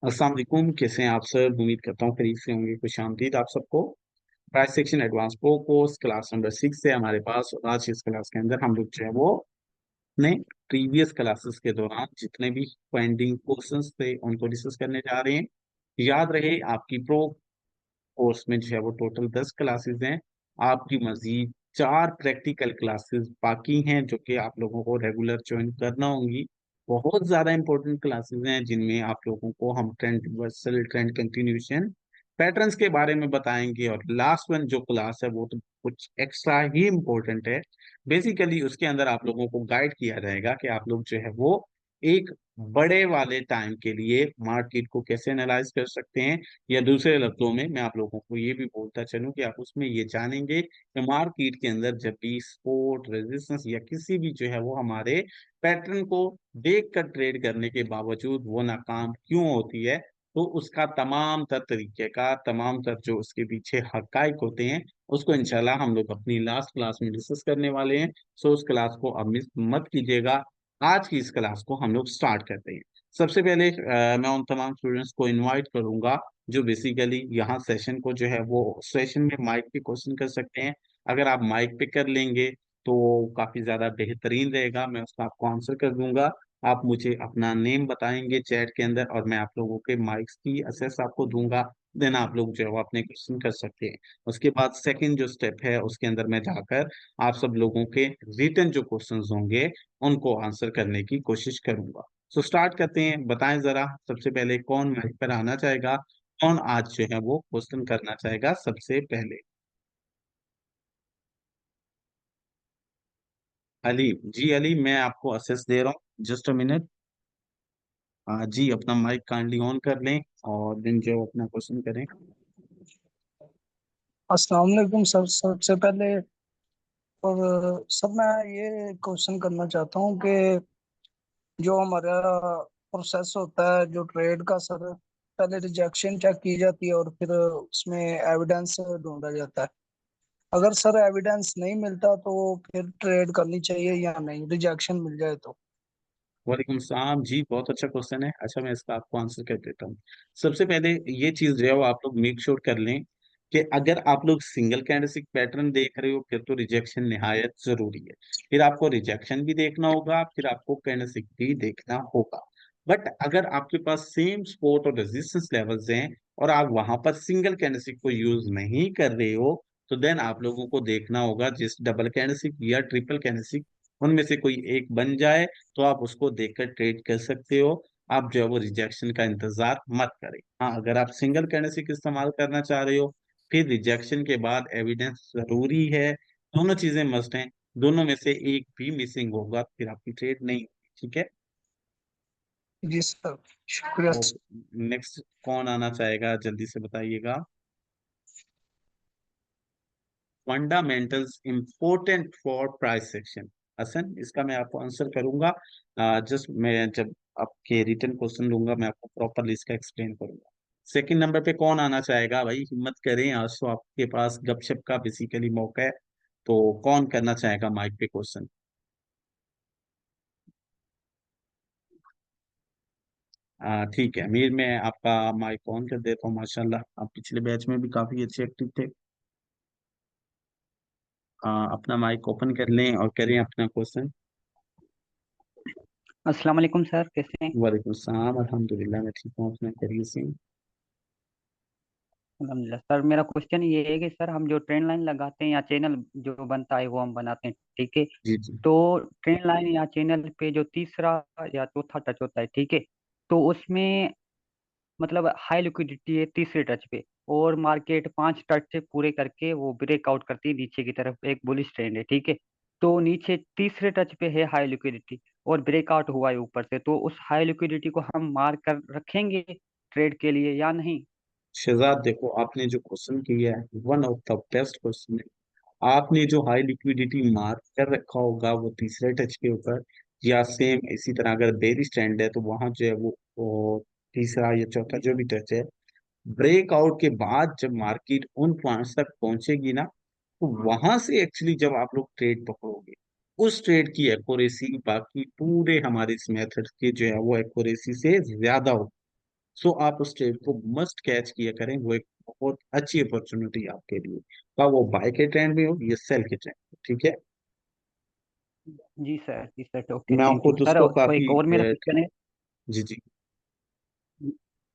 अस्सलाम वालेकुम। कैसे हैं आप सब? उम्मीद करता हूँ खरीद से होंगे। खुश आमदीद आप सबको। Price section advance pro course class number 6 है हमारे पास। और आज की इस क्लास के अंदर हम लोग जो है वो अपने प्रीवियस क्लासेस के दौरान जितने भी पेंडिंग क्वेश्चंस थे उनको डिस्कस करने जा रहे हैं। याद रहे आपकी प्रो कोर्स में जो है वो टोटल 10 क्लासेस हैं। आपकी मजीद 4 प्रैक्टिकल क्लासेस बाकी हैं जो कि आप लोगों को रेगुलर ज्वाइन करना होंगी। बहुत ज्यादा इंपॉर्टेंट क्लासेस हैं जिनमें आप लोगों को हम trend reversal, trend continuation, patterns के बारे में बताएंगे। और लास्ट वन जो क्लास है वो तो कुछ एक्स्ट्रा ही इम्पोर्टेंट है। बेसिकली उसके अंदर आप लोगों को गाइड किया जाएगा कि आप लोग जो है वो एक बड़े वाले टाइम के लिए मार्केट को कैसे एनालाइज कर सकते हैं। या दूसरे लफ्जों में मैं आप लोगों को ये भी बोलता चलूं कि आप उसमें ये जानेंगे कि मार्केट के अंदर जब भी सपोर्ट, रेजिस्टेंस या किसी भी जो है वो हमारे पैटर्न को देख कर ट्रेड करने के बावजूद वो नाकाम क्यों होती है, तो उसका तमाम तर तरीके का, तमाम तर जो उसके पीछे हकाइक होते हैं, उसको इंशाल्लाह हम लोग अपनी लास्ट क्लास में डिस्कस करने वाले हैं। सो उस क्लास को अब मिस मत कीजिएगा। आज की इस क्लास को हम लोग स्टार्ट करते हैं। सबसे पहले मैं उन तमाम स्टूडेंट्स को इनवाइट करूंगा जो बेसिकली यहाँ सेशन को जो है वो सेशन में माइक पे क्वेश्चन कर सकते हैं। अगर आप माइक पे कर लेंगे तो काफी ज्यादा बेहतरीन रहेगा, मैं उसका आपको आंसर कर दूंगा। आप मुझे अपना नेम बताएंगे चैट के अंदर और मैं आप लोगों के माइक्स की एक्सेस आपको दूंगा। देन आप लोग जो है वो अपने क्वेश्चन कर सकते हैं। उसके बाद सेकंड जो स्टेप है उसके अंदर मैं जाकर आप सब लोगों के रिटन जो क्वेश्चंस होंगे उनको आंसर करने की कोशिश करूंगा। सो स्टार्ट करते हैं। बताएं जरा सबसे पहले कौन माइक पर आना चाहेगा, कौन आज जो है वो क्वेश्चन करना चाहेगा सबसे पहले। अली जी, अली मैं आपको असेस दे रहा हूँ, जस्ट अ मिनट। जी अपना माइक काइंडली ऑन कर लें और देन जो अपना क्वेश्चन करें। अस्सलाम वालेकुम सर। सबसे पहले और सब मैं ये क्वेश्चन करना चाहता हूँ कि जो हमारा प्रोसेस होता है जो ट्रेड का सर, पहले रिजेक्शन चेक की जाती है और फिर उसमें एविडेंस ढूंढा जाता है। अगर सर एविडेंस नहीं मिलता तो फिर ट्रेड करनी चाहिए या नहीं, रिजेक्शन मिल जाए तो? वालेकुम सलाम जी, बहुत अच्छा क्वेश्चन है। अच्छा मैं इसका आपको आंसर कर देता हूँ। सबसे पहले ये चीज जो है वो आप लोग मेक श्योर कर लें कि अगर आप लोग सिंगल कैंडलस्टिक पैटर्न देख रहे हो फिर तो रिजेक्शन निहायत जरूरी है। फिर आपको रिजेक्शन भी देखना होगा, फिर आपको कैंडलस्टिक भी देखना होगा। बट अगर आपके पास सेम सपोर्ट और रेजिस्टेंस लेवल्स हैं और आप वहां पर सिंगल कैंडलस्टिक को यूज नहीं कर रहे हो, तो देन आप लोगों को देखना होगा जिस डबल कैंडलस्टिक या ट्रिपल कैंडलस्टिक उनमें से कोई एक बन जाए तो आप उसको देखकर ट्रेड कर सकते हो। आप जो है वो रिजेक्शन का इंतजार मत करें। हाँ, अगर आप सिंगल कैंडलस्टिक इस्तेमाल करना चाह रहे हो फिर रिजेक्शन के बाद एविडेंस जरूरी है। दोनों चीजें मस्ट हैं। दोनों में से एक भी मिसिंग होगा फिर आपकी ट्रेड नहीं होगी। ठीक है। जी सर, शुक्रिया और सर। नेक्स्ट कौन आना चाहेगा जल्दी से बताइएगा। Fundamentals important for price section. Hasan, इसका मैं आपको आंसर करूंगा। जस्ट मैं जब आपके रिटर्न क्वेश्चन लूंगा मैं आपको प्रॉपरली इसका एक्सप्लेन करूंगा। सेकंड नंबर पे कौन आना चाहेगा भाई? हिम्मत करें, आज तो आपके पास गपशप का बेसिकली मौका है। तो कौन करना चाहेगा माइक पे क्वेश्चन? ठीक है अमीर, मैं आपका माइक ऑन कर देता हूँ। माशाल्लाह आप पिछले बैच में भी काफी अच्छे एक्टिव थे। अपना माइक ओपन कर लें और करें अपना क्वेश्चन। अस्सलाम वालेकुम सर, कैसे हैं? वालेकुम सलाम, अल्हम्दुलिल्लाह मैं ठीक हूँ। अपना करिए से। अल्हम्दुलिल्लाह सर, मेरा क्वेश्चन ये है कि सर हम जो ट्रेंड लाइन लगाते हैं या चैनल जो बनता है वो हम बनाते हैं, ठीक है। जी जी। तो ट्रेंड लाइन या चैनल पे जो तीसरा या चौथा टच होता है, ठीक है, तो उसमें मतलब हाई लिक्विडिटी है तीसरे टच पे, और मार्केट 5 टच से पूरे करके वो ब्रेकआउट करती है नीचे की तरफ, एक बुलिश ट्रेंड है, ठीक है। तो नीचे तीसरे टच पे है हाई लिक्विडिटी और ब्रेकआउट हुआ है ऊपर से, तो उस हाई लिक्विडिटी को हम मार्क कर रखेंगे ट्रेड के लिए या नहीं? शहजाद देखो, आपने जो क्वेश्चन किया है one of the best question है। आपने जो हाई लिक्विडिटी मार्क कर रखा होगा वो तीसरे टच के ऊपर, या सेम इसी तरह अगर बेरिश ट्रेंड है तो वहां जो है वो तीसरा या चौथा जो भी टच है, ब्रेकआउट के बाद जब मार्केट उन पॉइंट्स तक पहुंचेगी ना, तो वहां से एक्चुअली जब आप लोग ट्रेड पकड़ोगे उस ट्रेड की एक्यूरेसी बाकी पूरे हमारे इस मेथड के जो है वो एक्यूरेसी से ज्यादा होगी। सो आप उस ट्रेड को मस्ट कैच किया करें, वो एक बहुत अच्छी अपॉर्चुनिटी आपके लिए, का वो बाय के ट्रेंड में हो या सेल के ट्रेंड में, ठीक है। जी सर, ओके, मैं थैंक यू खुद सर। उसको तो काफी एक और मेरा क्वेश्चन है। जी जी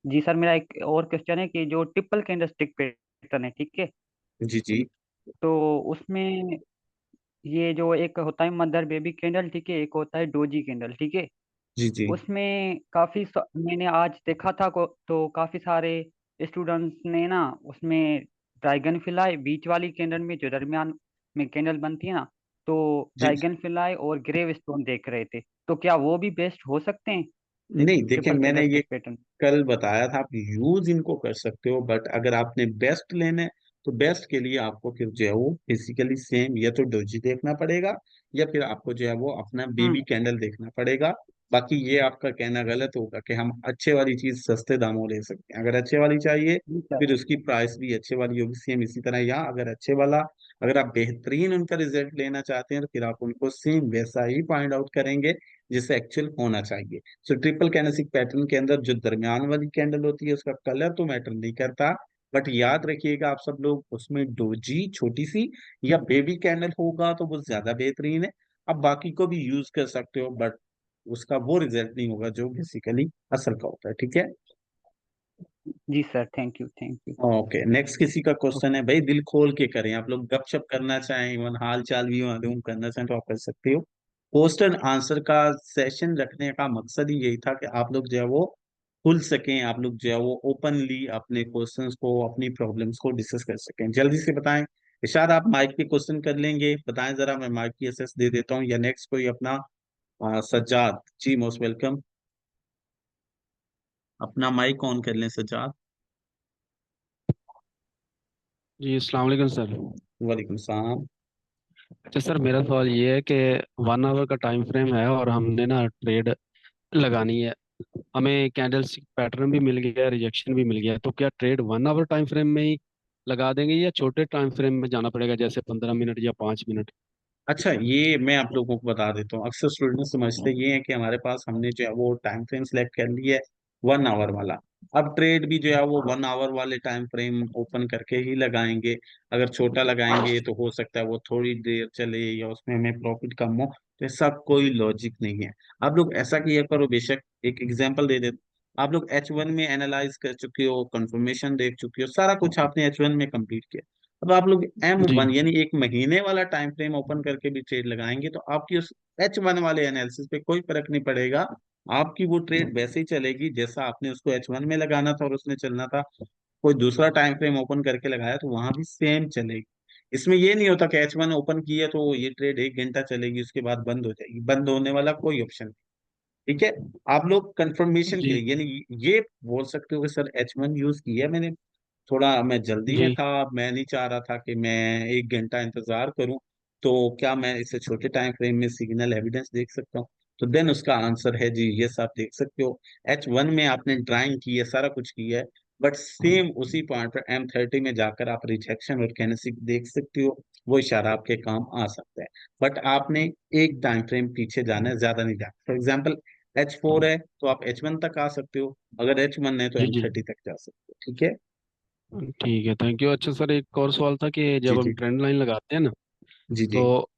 जी सर, मेरा एक और क्वेश्चन है कि जो ट्रिपल कैंडलस्टिक पैटर्न है, ठीक है, जी जी तो उसमें ये जो एक होता है मदर बेबी कैंडल, ठीक है, एक होता है डोजी कैंडल, ठीक है। जी जी उसमें मैंने आज देखा था तो काफी सारे स्टूडेंट्स ने ना उसमें ड्रैगन फ्लाई बीच वाली कैंडल में, जो दरमियान में कैंडल बनती है ना, तो जी। ड्रैगन फ्लाई और ग्रेव स्टोन देख रहे थे। तो क्या वो भी बेस्ट हो सकते हैं नहीं देखिए, ट्रिपल मैंने ये कैंडलस्टिक पैटर्न? कल बताया था, आप यूज इनको कर सकते हो, बट अगर आपने बेस्ट लेना है तो बेस्ट के लिए आपको फिर जो है वो फिजिकली सेम या तो डोजी देखना पड़ेगा, या फिर आपको जो है वो अपना हम्म। बेबी कैंडल देखना पड़ेगा। बाकी ये आपका कहना गलत होगा कि हम अच्छे वाली चीज सस्ते दामों ले सकते हैं। अगर अच्छे वाली चाहिए जी तो सर। फिर उसकी प्राइस भी अच्छे वाली होगी सेम इसी तरह, या अगर अच्छे वाला, अगर आप बेहतरीन उनका रिजल्ट लेना चाहते हैं तो फिर आप उनको सेम वैसा ही फाइंड आउट करेंगे जिससे एक्चुअल होना चाहिए। सो ट्रिपल कैंडलस्टिक पैटर्न के अंदर जो दरमियान वाली कैंडल होती है उसका कलर तो मैटर नहीं करता, बट याद रखिएगा आप सब लोग, उसमें डोजी छोटी सी या बेबी कैंडल होगा तो वो ज्यादा बेहतरीन है। अब बाकी को भी यूज कर सकते हो, बट उसका वो रिजल्ट नहीं होगा जो बेसिकली असल का होता है, ठीक है। जी sir, thank you, thank you. Okay, next किसी का क्वेश्चन ओके। है भाई, दिल खोल के करें, आप लोग गपशप करना चाहें, इवन हाल चाल भी मालूम करना चाहें तो आप कर सकते हो। क्वेश्चन आंसर का सेशन रखने का मकसद ही यही था कि आप लोग जो है वो खुल सकें, आप लोग जो है वो ओपनली अपने क्वेश्चंस को, अपनी प्रॉब्लम्स को डिस्कस कर सकें। जल्दी से बताएं। इरशाद, आप माइक पे क्वेश्चन कर लेंगे, बताएं जरा, मैं माइक की एसेस दे देता हूँ, या नेक्स्ट कोई अपना सज्जाद जी, मोस्ट वेलकम, अपना माइक ऑन कर लें सज्जाद। जी अस्सलाम वालेकुम सर। वालेकुम सलाम। अच्छा सर, मेरा सवाल ये है कि 1 आवर का टाइम फ्रेम है और हमने ना ट्रेड लगानी है। हमें कैंडलस्टिक पैटर्न भी मिल गया, रिजेक्शन भी मिल गया, तो क्या ट्रेड 1 आवर टाइम फ्रेम में ही लगा देंगे या छोटे टाइम फ्रेम में जाना पड़ेगा, जैसे 15 मिनट या 5 मिनट? अच्छा, ये मैं आप लोगों को बता देता हूँ। अक्सर स्टूडेंट समझते ये हैं कि हमारे पास हमने जो है वो टाइम फ्रेम सेलेक्ट कर लिया है 1 आवर वाला, अब ट्रेड भी जो है वो 1 आवर वाले टाइम फ्रेम ओपन करके ही लगाएंगे। अगर छोटा लगाएंगे तो हो सकता है वो थोड़ी देर चले या उसमें हमें प्रॉफिट कम हो, तो ऐसा कोई लॉजिक नहीं है। आप लोग ऐसा किया करो, बेशक एक एग्जांपल दे देते, आप लोग H1 में एनालाइज कर चुके हो, कंफर्मेशन देख चुके हो, सारा कुछ आपने H1 में कंप्लीट किया। अब आप लोग जी M1 यानी एक महीने वाला टाइम फ्रेम ओपन करके भी ट्रेड लगाएंगे तो आपकी उस H1 वाले एनालिसिस पे कोई फर्क नहीं पड़ेगा। आपकी वो ट्रेड वैसे ही चलेगी जैसा आपने उसको H1 में लगाना था और उसने चलना था। कोई दूसरा टाइम फ्रेम ओपन करके लगाया तो वहां भी सेम चलेगी। इसमें ये नहीं होता कि H1 ओपन किया तो ये ट्रेड 1 घंटा चलेगी उसके बाद बंद हो जाएगी, बंद होने वाला कोई ऑप्शन, ठीक है। आप लोग कंफर्मेशन के जी लिए, यानी ये बोल सकते हो कि सर H1 यूज किया मैंने, थोड़ा मैं जल्दी में जी था, मैं नहीं चाह रहा था कि मैं 1 घंटा इंतजार करूं, तो क्या मैं इसे छोटे टाइम फ्रेम में सिग्नल एविडेंस देख सकता हूँ? तो देन उसका आंसर है जी यस, आप देख सकते हो। H1 में आपने ड्राइंग की है, सारा कुछ किया है, बट सेम उसी पॉइंट पर M30 में जाकर आप रिजेक्शन और कैनेसिक देख सकते हो, वो इशारा आपके काम आ सकता है। बट आपने एक टाइम फ्रेम पीछे जाना है, ज्यादा नहीं जाना। फॉर एग्जाम्पल H4 है तो आप H1 तक आ सकते हो, अगर H1 है तो जी जी M30 तक जा सकते हो, ठीक है। ठीक है, थैंक यू। अच्छा सर, एक और सवाल था कि जी जब हम जी ट्रेंड लाइन लगाते हैं ना, जी जी तो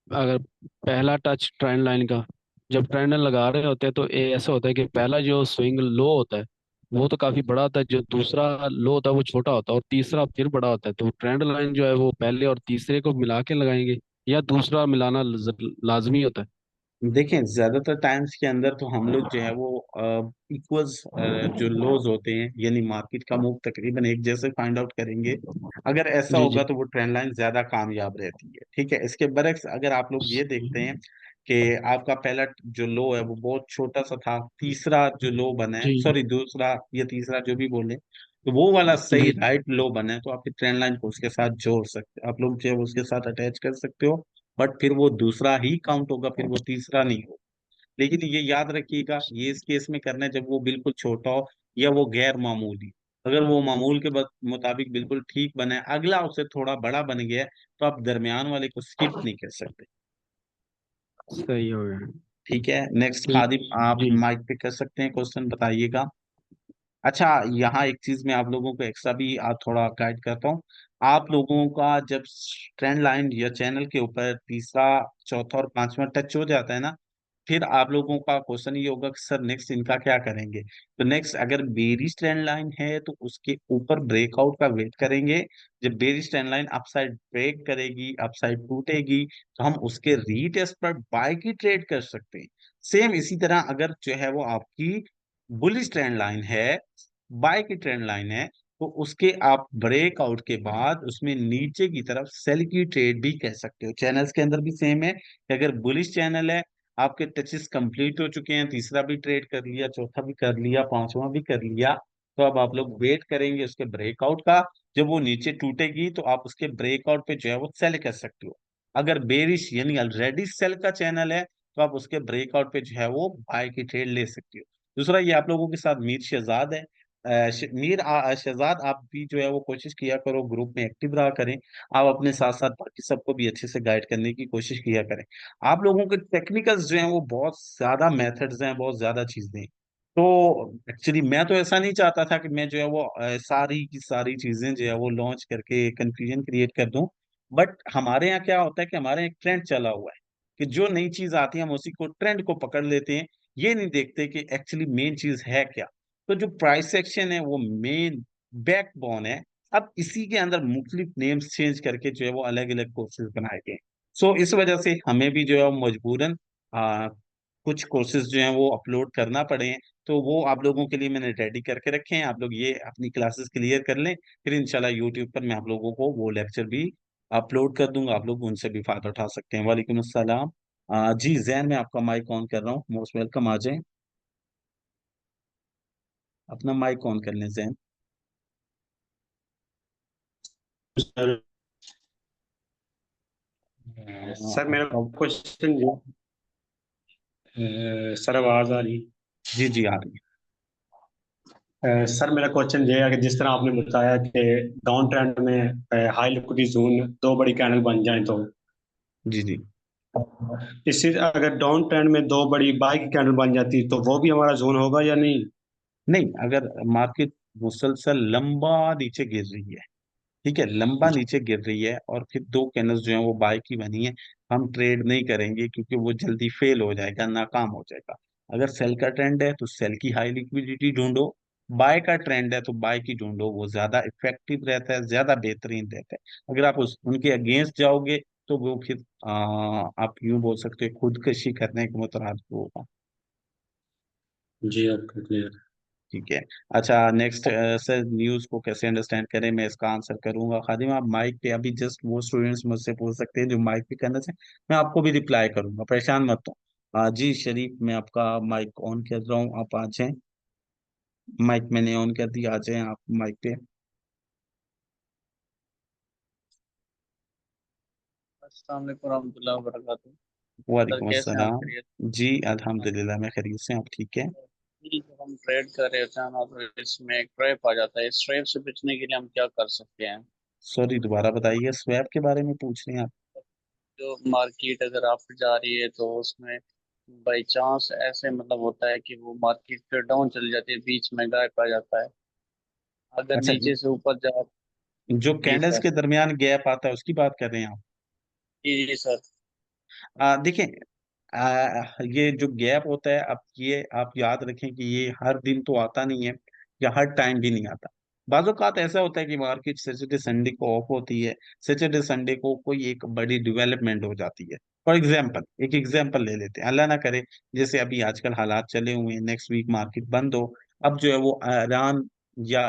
अगर पहला टच ट्रेंड लाइन का, जब ट्रेंड लाइन लगा रहे होते हैं तो ये ऐसा होता है कि पहला जो स्विंग लो होता है वो तो काफी बड़ा होता है, जो दूसरा लो होता है वो छोटा होता है, और तीसरा फिर बड़ा होता है। तो ट्रेंड लाइन जो है वो पहले और तीसरे को मिला के लगाएंगे या दूसरा मिलाना लाजमी होता है? देखें, ज्यादातर टाइम्स के अंदर तो हम लोग जो है वो इक्वल्स जो लोज होते हैं, यानी मार्केट का मूव तकरीबन एक जैसे फाइंड आउट करेंगे। अगर ऐसा जी होगा जी तो वो ट्रेंड लाइन ज्यादा कामयाब रहती है, ठीक है। इसके बरक्स अगर आप लोग ये देखते हैं कि आपका पहला जो लो है वो बहुत छोटा सा था, तीसरा जो लो बना है, जी सॉरी दूसरा या तीसरा जो भी बोले, तो वो वाला सही जी राइट लो बना है तो आपकी ट्रेंड लाइन को उसके साथ जोड़ सकते, आप लोग जो है उसके साथ अटैच कर सकते हो, बट फिर वो दूसरा ही काउंट होगा, फिर वो तीसरा नहीं होगा। लेकिन ये याद रखिएगा, ये इस केस में करना है जब वो बिल्कुल छोटा हो या वो गैर मामूली। अगर वो मामूल के मुताबिक बिल्कुल ठीक बना है, अगला उससे थोड़ा बड़ा बन गया है, तो आप दरमियान वाले को स्किप नहीं कर सकते, सही हो गया। ठीक है। नेक्स्ट ठीक। खादिम, आप जी माइक पे कर सकते हैं, क्वेश्चन बताइएगा। अच्छा, यहाँ एक चीज मैं आप लोगों को एक्स्ट्रा भी थोड़ा गाइड करता हूँ। आप लोगों का जब ट्रेंड लाइन या चैनल के ऊपर तीसरा, चौथा और पांचवा टच हो जाता है ना, फिर आप लोगों का क्वेश्चन ये होगा कि सर नेक्स्ट इनका क्या करेंगे। तो नेक्स्ट अगर बेरिश ट्रेंड लाइन है तो उसके ऊपर ब्रेकआउट का वेट करेंगे। जब bearish trend line upside break करेगी, अपसाइड टूटेगी, तो हम उसके रीटेस्ट पर बाय की ट्रेड कर सकते हैं। सेम इसी तरह अगर जो है वो आपकी बुलिश ट्रेंड लाइन है, बाय की ट्रेंड लाइन है, तो उसके आप ब्रेकआउट के बाद उसमें नीचे की तरफ सेल की ट्रेड भी कह सकते हो। चैनल्स के अंदर भी सेम है कि अगर बुलिश चैनल है, आपके टचेस कंप्लीट हो चुके हैं, तीसरा भी ट्रेड कर लिया, चौथा भी कर लिया, पांचवा भी कर लिया, तो अब आप लोग वेट करेंगे उसके ब्रेकआउट का। जब वो नीचे टूटेगी तो आप उसके ब्रेकआउट पे जो है वो सेल कर सकते हो। अगर बेरिश यानी ऑलरेडी सेल का चैनल है, तो आप उसके ब्रेकआउट पे जो है वो बाय की ट्रेड ले सकते हो। दूसरा, ये आप लोगों के साथ मीर शहजाद है। शहजाद, आप भी जो है वो कोशिश किया करो ग्रुप में एक्टिव रहा करें। आप अपने साथ साथ बाकी सबको भी अच्छे से गाइड करने की कोशिश किया करें। आप लोगों के टेक्निकल्स जो हैं वो बहुत ज्यादा मेथड्स हैं, बहुत ज्यादा चीजें हैं। तो एक्चुअली मैं तो ऐसा नहीं चाहता था कि मैं जो है वो सारी की सारी चीजें जो है वो लॉन्च करके कंफ्यूजन क्रिएट कर दूं। बट हमारे यहाँ क्या होता है कि हमारे यहाँ एक ट्रेंड चला हुआ है कि जो नई चीज आती है हम उसी को, ट्रेंड को पकड़ लेते हैं। ये नहीं देखते कि एक्चुअली मेन चीज है क्या। तो जो प्राइस सेक्शन है वो मेन बैकबोन है। अब इसी के अंदर मुख्तलिफ नेम्स चेंज करके जो है वो अलग अलग कोर्सेज बनाए गए। सो इस वजह से हमें भी जो है वो मजबूरन कुछ कोर्सेज जो हैं वो अपलोड करना पड़े हैं। तो वो आप लोगों के लिए मैंने रेडी करके रखे हैं। आप लोग ये अपनी क्लासेस क्लियर कर लें, फिर इंशाल्लाह यूट्यूब पर मैं आप लोगों को वो लेक्चर भी अपलोड कर दूंगा। आप लोग उनसे भी फायदा उठा सकते हैं। वालेकुम अस्सलाम। जी जैन, मैं आपका माइक ऑन कर रहा हूँ, मोस्ट वेलकम, आ जाएं। अपना माइक ऑन कर लें जैन। सर सर मेरा आपका, क्वेश्चन जो सर आवाज आ रही। जी जी आ रही सर मेरा क्वेश्चन ये है कि जिस तरह आपने बताया कि डाउन ट्रेंड में हाई लिक्विडिटी जोन दो बड़ी कैंडल बन जाए तो है। जी जी। इसी अगर डाउन ट्रेंड में दो बड़ी बाई की कैंडल बन जाती तो वो भी हमारा जोन होगा या नहीं? नहीं, अगर मार्केट मुसलसल लंबा नीचे गिर रही है, ठीक है, लंबा नीचे गिर रही है, और फिर दो कैनल्स जो है वो बाय की बनी है, हम ट्रेड नहीं करेंगे क्योंकि वो जल्दी फेल हो जाएगा, नाकाम हो जाएगा। अगर सेल का ट्रेंड है तो सेल की हाई लिक्विडिटी ढूंढो। बाय का ट्रेंड है तो बाय की ढूंढो, वो ज्यादा इफेक्टिव रहता है, ज्यादा बेहतरीन रहता है। अगर आप उनके अगेंस्ट जाओगे तो वो फिर आप यूं बोल सकते हो खुदकशी करने के मुतराद होगा। जी आपका क्लियर। ठीक है। अच्छा, नेक्स्ट सर, न्यूज को कैसे अंडरस्टैंड करें, मैं इसका आंसर करूंगा। खादिम, आप माइक पे अभी जस्ट वो स्टूडेंट्स मुझसे पूछ सकते हैं जो माइक पे करना चाहें, मैं आपको भी रिप्लाई करूंगा, परेशान मत हो। जी शरीफ, मैं आपका माइक ऑन कर रहा हूँ, आप आ जाएं। माइक मैंने ऑन कर दिया, आ जाएं आप माइक पे। अस्सलाम वालेकुम रहमतुल्लाहि व बरकातहू। सर वालेकुम कैसे हैं आप? अस्सलाम। खैरियत जी से हैं? अल्हम्दुलिल्लाह, मैं खैरियत से हूँ, आप ठीक है। ये जो हम ट्रेड कर रहे होते हैं और इसमें एक ट्रैप आ जाता है, इस ट्रैप से बचने के लिए हम क्या कर सकते हैं? सॉरी, दोबारा बताइए, स्वैप के बारे में पूछ रहे हैं आप? जो मार्केट अगर आप जा रही है तो उसमें बाई चांस ऐसे मतलब होता है कि वो मार्केट फिर डाउन चली जाती है, बीच में गायब आ जाता है, अगर अच्छा, नीचे से ऊपर जा। जो जी कैंडल्स सर। के दरमियान गैप आता है उसकी बात कर रहे हैं आप? जी सर। देखिए, ये जो गैप होता है, अब ये आप याद रखें कि ये हर दिन तो आता नहीं है, या हर टाइम भी नहीं आता। बाज़-औक़ात ऐसा होता है कि मार्केट सैटरडे संडे को ऑफ होती है, सैटरडे संडे को कोई एक बड़ी डेवलपमेंट हो जाती है। फॉर एग्जांपल, एक एग्जांपल ले लेते हैं, अल्लाह ना करे, जैसे अभी आजकल हालात चले हुए हैं, नेक्स्ट वीक मार्केट बंद हो, अब जो है वो ईरान या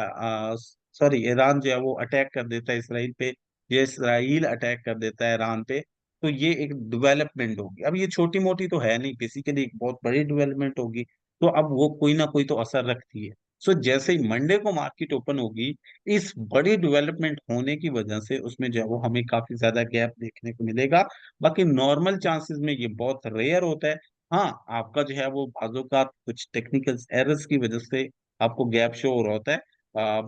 सॉरी, ईरान जो है वो अटैक कर देता है इसराइल पे, या इसराइल अटैक कर देता है ईरान पे, तो ये एक डेवलपमेंट होगी। अब ये छोटी मोटी तो है नहीं, बेसिकली एक बहुत बड़ी डेवलपमेंट होगी। तो अब वो कोई ना कोई तो असर रखती है। सो जैसे ही मंडे को मार्केट ओपन होगी, इस बड़ी डेवलपमेंट होने की वजह से उसमें जो है वो हमें काफी ज्यादा गैप देखने को मिलेगा। बाकी नॉर्मल चांसेस में ये बहुत रेयर होता है। हाँ, आपका जो है वो बाजू का कुछ टेक्निकल एरर्स की वजह से आपको गैप शो हो रहा होता है।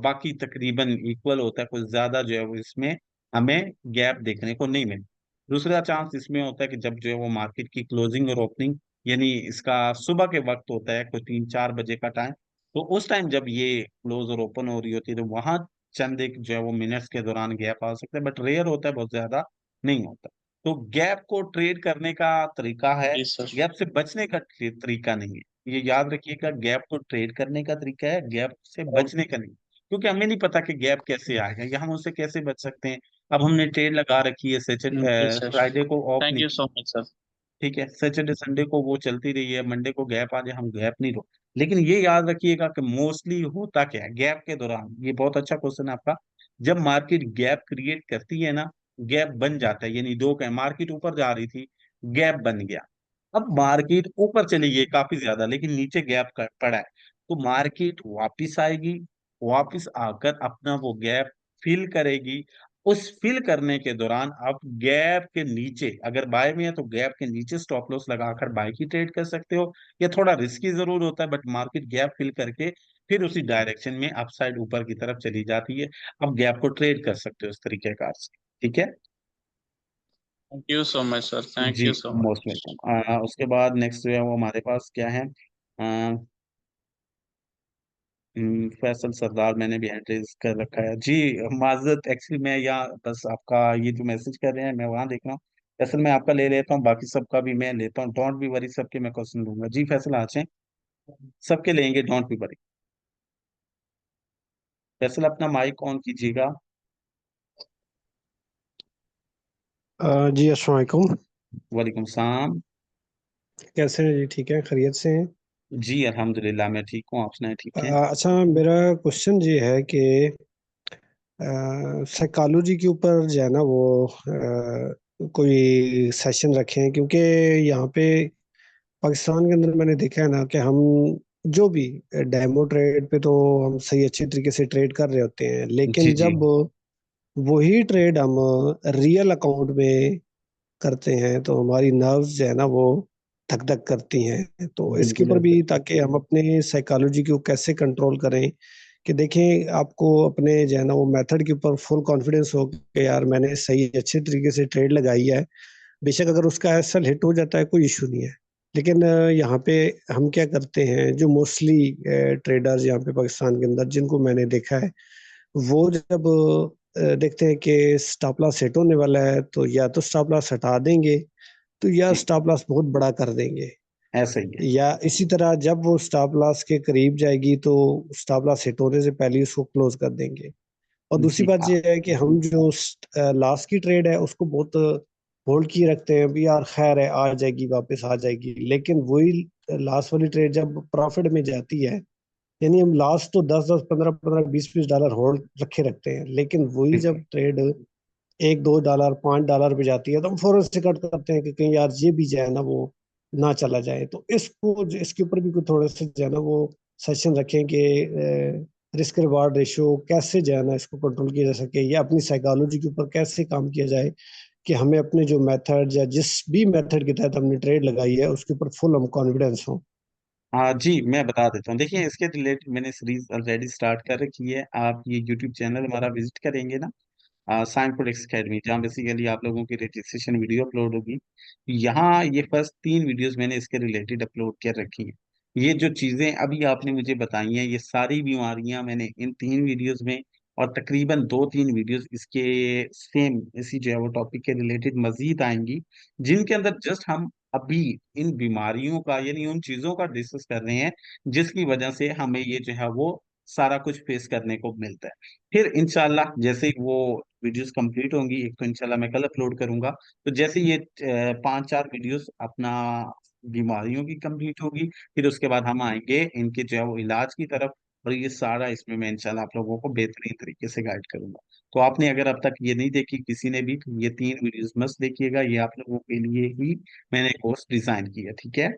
बाकी तकरीबन इक्वल होता है, कुछ ज्यादा जो है वो इसमें हमें गैप देखने को नहीं मिलता। दूसरा चांस इसमें होता है कि जब जो है वो मार्केट की क्लोजिंग और ओपनिंग, यानी इसका सुबह के वक्त होता है, कोई 3-4 बजे का टाइम, तो उस टाइम जब ये क्लोज और ओपन हो रही होती है तो वहां चंद एक जो है वो मिनट्स के दौरान गैप आ सकता है, बट रेयर होता है, बहुत ज्यादा नहीं होता। तो गैप को ट्रेड करने का तरीका है, जी सर। गैप से बचने का तरीका नहीं है। ये याद रखिएगा, गैप को ट्रेड करने का तरीका है, गैप से बचने का नहीं। क्योंकि हमें नहीं पता कि गैप कैसे आएगा या हम उससे कैसे बच सकते हैं। अब हमने ट्रेड लगा रखी है, जी सर। फ्राइडे को ऑफ थैंक नहीं, यू सो मच सर। ठीक है, सैटरडे संडे को वो चलती रही है, मंडे को गैप आ जाए, हम गैप नहीं रो। लेकिन ये याद रखिएगा कि मोस्टली होता क्या है गैप के दौरान, ये बहुत अच्छा क्वेश्चन है आपका। जब मार्केट गैप क्रिएट करती है ना, गैप बन जाता है, यानी दो का मार्केट ऊपर जा रही थी, गैप बन गया। अब मार्केट ऊपर चली गई काफी ज्यादा, लेकिन नीचे गैप पड़ा है, तो मार्केट वापिस आएगी, वापिस आकर अपना वो गैप फिल करेगी। उस फिल करने के दौरान आप गैप के नीचे अगर बाय में है तो गैप के नीचे स्टॉप लॉस लगाकर बाय की ट्रेड कर सकते हो। ये थोड़ा रिस्की जरूर होता है, बट मार्केट गैप फिल करके फिर उसी डायरेक्शन में अपसाइड ऊपर की तरफ चली जाती है। आप गैप को ट्रेड कर सकते हो इस तरीके कार से, ठीक है। Thank you so much sir. Thank ji, you so most much. Welcome. उसके बाद नेक्स्ट जो है वो हमारे पास क्या है, फैसल सरदार, मैंने भी हैंड रेज कर रखा है जी। माजरत, एक्चुअली मैं यहाँ बस आपका ये जो मैसेज कर रहे हैं मैं वहां देख रहा हूँ। फैसल मैं आपका ले लेता हूँ, बाकी सबका भी मैं लेता हूँ, डोंट बी वरी, सबके मैं क्वेश्चन लूंगा जी। फैसल आ जाए, सबके लेंगे, डोंट बी वरी। फैसल अपना माइक ऑन कीजिएगा। जी अस्सलाम वालेकुम। वालेकुम सलाम। कैसे हैं जी? ठीक है, खैरियत से हैं? जी अल्हम्दुलिल्लाह, मैं ठीक हूँ, आप सुनाए ठीक है। अच्छा, मेरा क्वेश्चन ये है कि साइकोलॉजी के ऊपर जो है ना वो कोई सेशन रखे हैं, क्योंकि यहाँ पे पाकिस्तान के अंदर मैंने देखा है ना कि हम जो भी डेमो ट्रेड पे तो हम सही अच्छे तरीके से ट्रेड कर रहे होते हैं, जी लेकिन जी जब वही ट्रेड हम रियल अकाउंट में करते हैं तो हमारी नर्व्स जो है ना वो धक धक करती हैं। तो इसके ऊपर बिल्कुल। भी, ताकि हम अपने साइकोलॉजी को कैसे कंट्रोल करें, कि देखें आपको अपने जो है ना वो मेथड के ऊपर फुल कॉन्फिडेंस हो कि यार मैंने सही अच्छे तरीके से ट्रेड लगाई है। बेशक अगर उसका एसल हिट हो जाता है कोई इशू नहीं है, लेकिन यहाँ पे हम क्या करते हैं, जो मोस्टली ट्रेडर्स यहाँ पे पाकिस्तान के अंदर जिनको मैंने देखा है, वो जब देखते हैं कि स्टॉप लॉस हिट होने वाला है तो या तो स्टॉप लॉस हटा देंगे, तो या जी, स्टॉप लॉस बहुत बड़ा कर देंगे, ऐसा ही है। या इसी तरह जब वो स्टॉप लॉस के करीब जाएगी तो स्टॉप लॉस हिट होने से पहले ही उसको क्लोज कर देंगे। और दूसरी जी बात हाँ। ये है कि हम जो लास्ट की ट्रेड है उसको बहुत होल्ड किए रखते हैं, भी यार खैर है आ जाएगी वापस आ जाएगी, लेकिन वही लास्ट वाली ट्रेड जब प्रॉफिट में जाती है, यानी हम लास्ट तो 10 10 15 15 20 20 डॉलर होल्ड रखे रखते हैं, लेकिन वही बिल्कुल। जब ट्रेड $1 $2 $5 पे जाती है तो हम फौरन से कट करते हैं कि कहीं यार ये भी जो है ना वो ना चला जाए। तो इसके ऊपर भी कुछ थोड़ा सा जो है ना वो सेशन रखें कि रिस्क रिवार्ड रेशियो कैसे जो है ना इसको कंट्रोल किया जा सके, या अपनी साइकोलॉजी के ऊपर कैसे काम किया जाए कि हमें अपने जो मेथड या जिस भी मेथड के तहत हमने ट्रेड लगाई है उसके ऊपर फुल हम कॉन्फिडेंस हो। हाँ जी, मैं बता देता हूँ, देखिए इसके रिलेटेड मैंने सीरीज ऑलरेडी स्टार्ट कर रखी है। आप ये यूट्यूब चैनल हमारा विजिट करेंगे ना, साइंस प्रोडक्ट्स अकेडमी, जहाँ बेसिकली आप लोगों की रजिस्ट्रेशन वीडियो अपलोड होगी। यहाँ ये फर्स्ट 3 वीडियोस मैंने इसके रिलेटेड अपलोड कर रखी हैं। ये जो चीजें अभी आपने मुझे बताई हैं, ये सारी बीमारियां मैंने इन 3 वीडियोस में, और तकरीबन 2 3 वीडियोस इसके सेम इसी जो है वो टॉपिक के रिलेटेड मजीद आएंगी, जिनके अंदर जस्ट हम अभी इन बीमारियों का यानी उन चीजों का डिस्कस कर रहे हैं जिसकी वजह से हमें ये जो है वो सारा कुछ फेस करने को मिलता है। फिर इंशाल्लाह जैसे ही वो वीडियोस कंप्लीट होंगी, एक तो इंशाल्लाह मैं कल अपलोड करूंगा, तो जैसे ये 5 4 वीडियोस अपना बीमारियों की कंप्लीट होगी, फिर उसके बाद हम आएंगे इनके जो है वो इलाज की तरफ। और ये सारा इसमें मैं इंशाल्लाह आप लोगों को बेहतरीन तरीके से गाइड करूंगा। तो आपने अगर अब तक ये नहीं देखी किसी ने भी, तो ये 3 वीडियोस मस्त देखिएगा, ये आप लोगों के लिए ही मैंने कोर्स डिजाइन किया, ठीक है।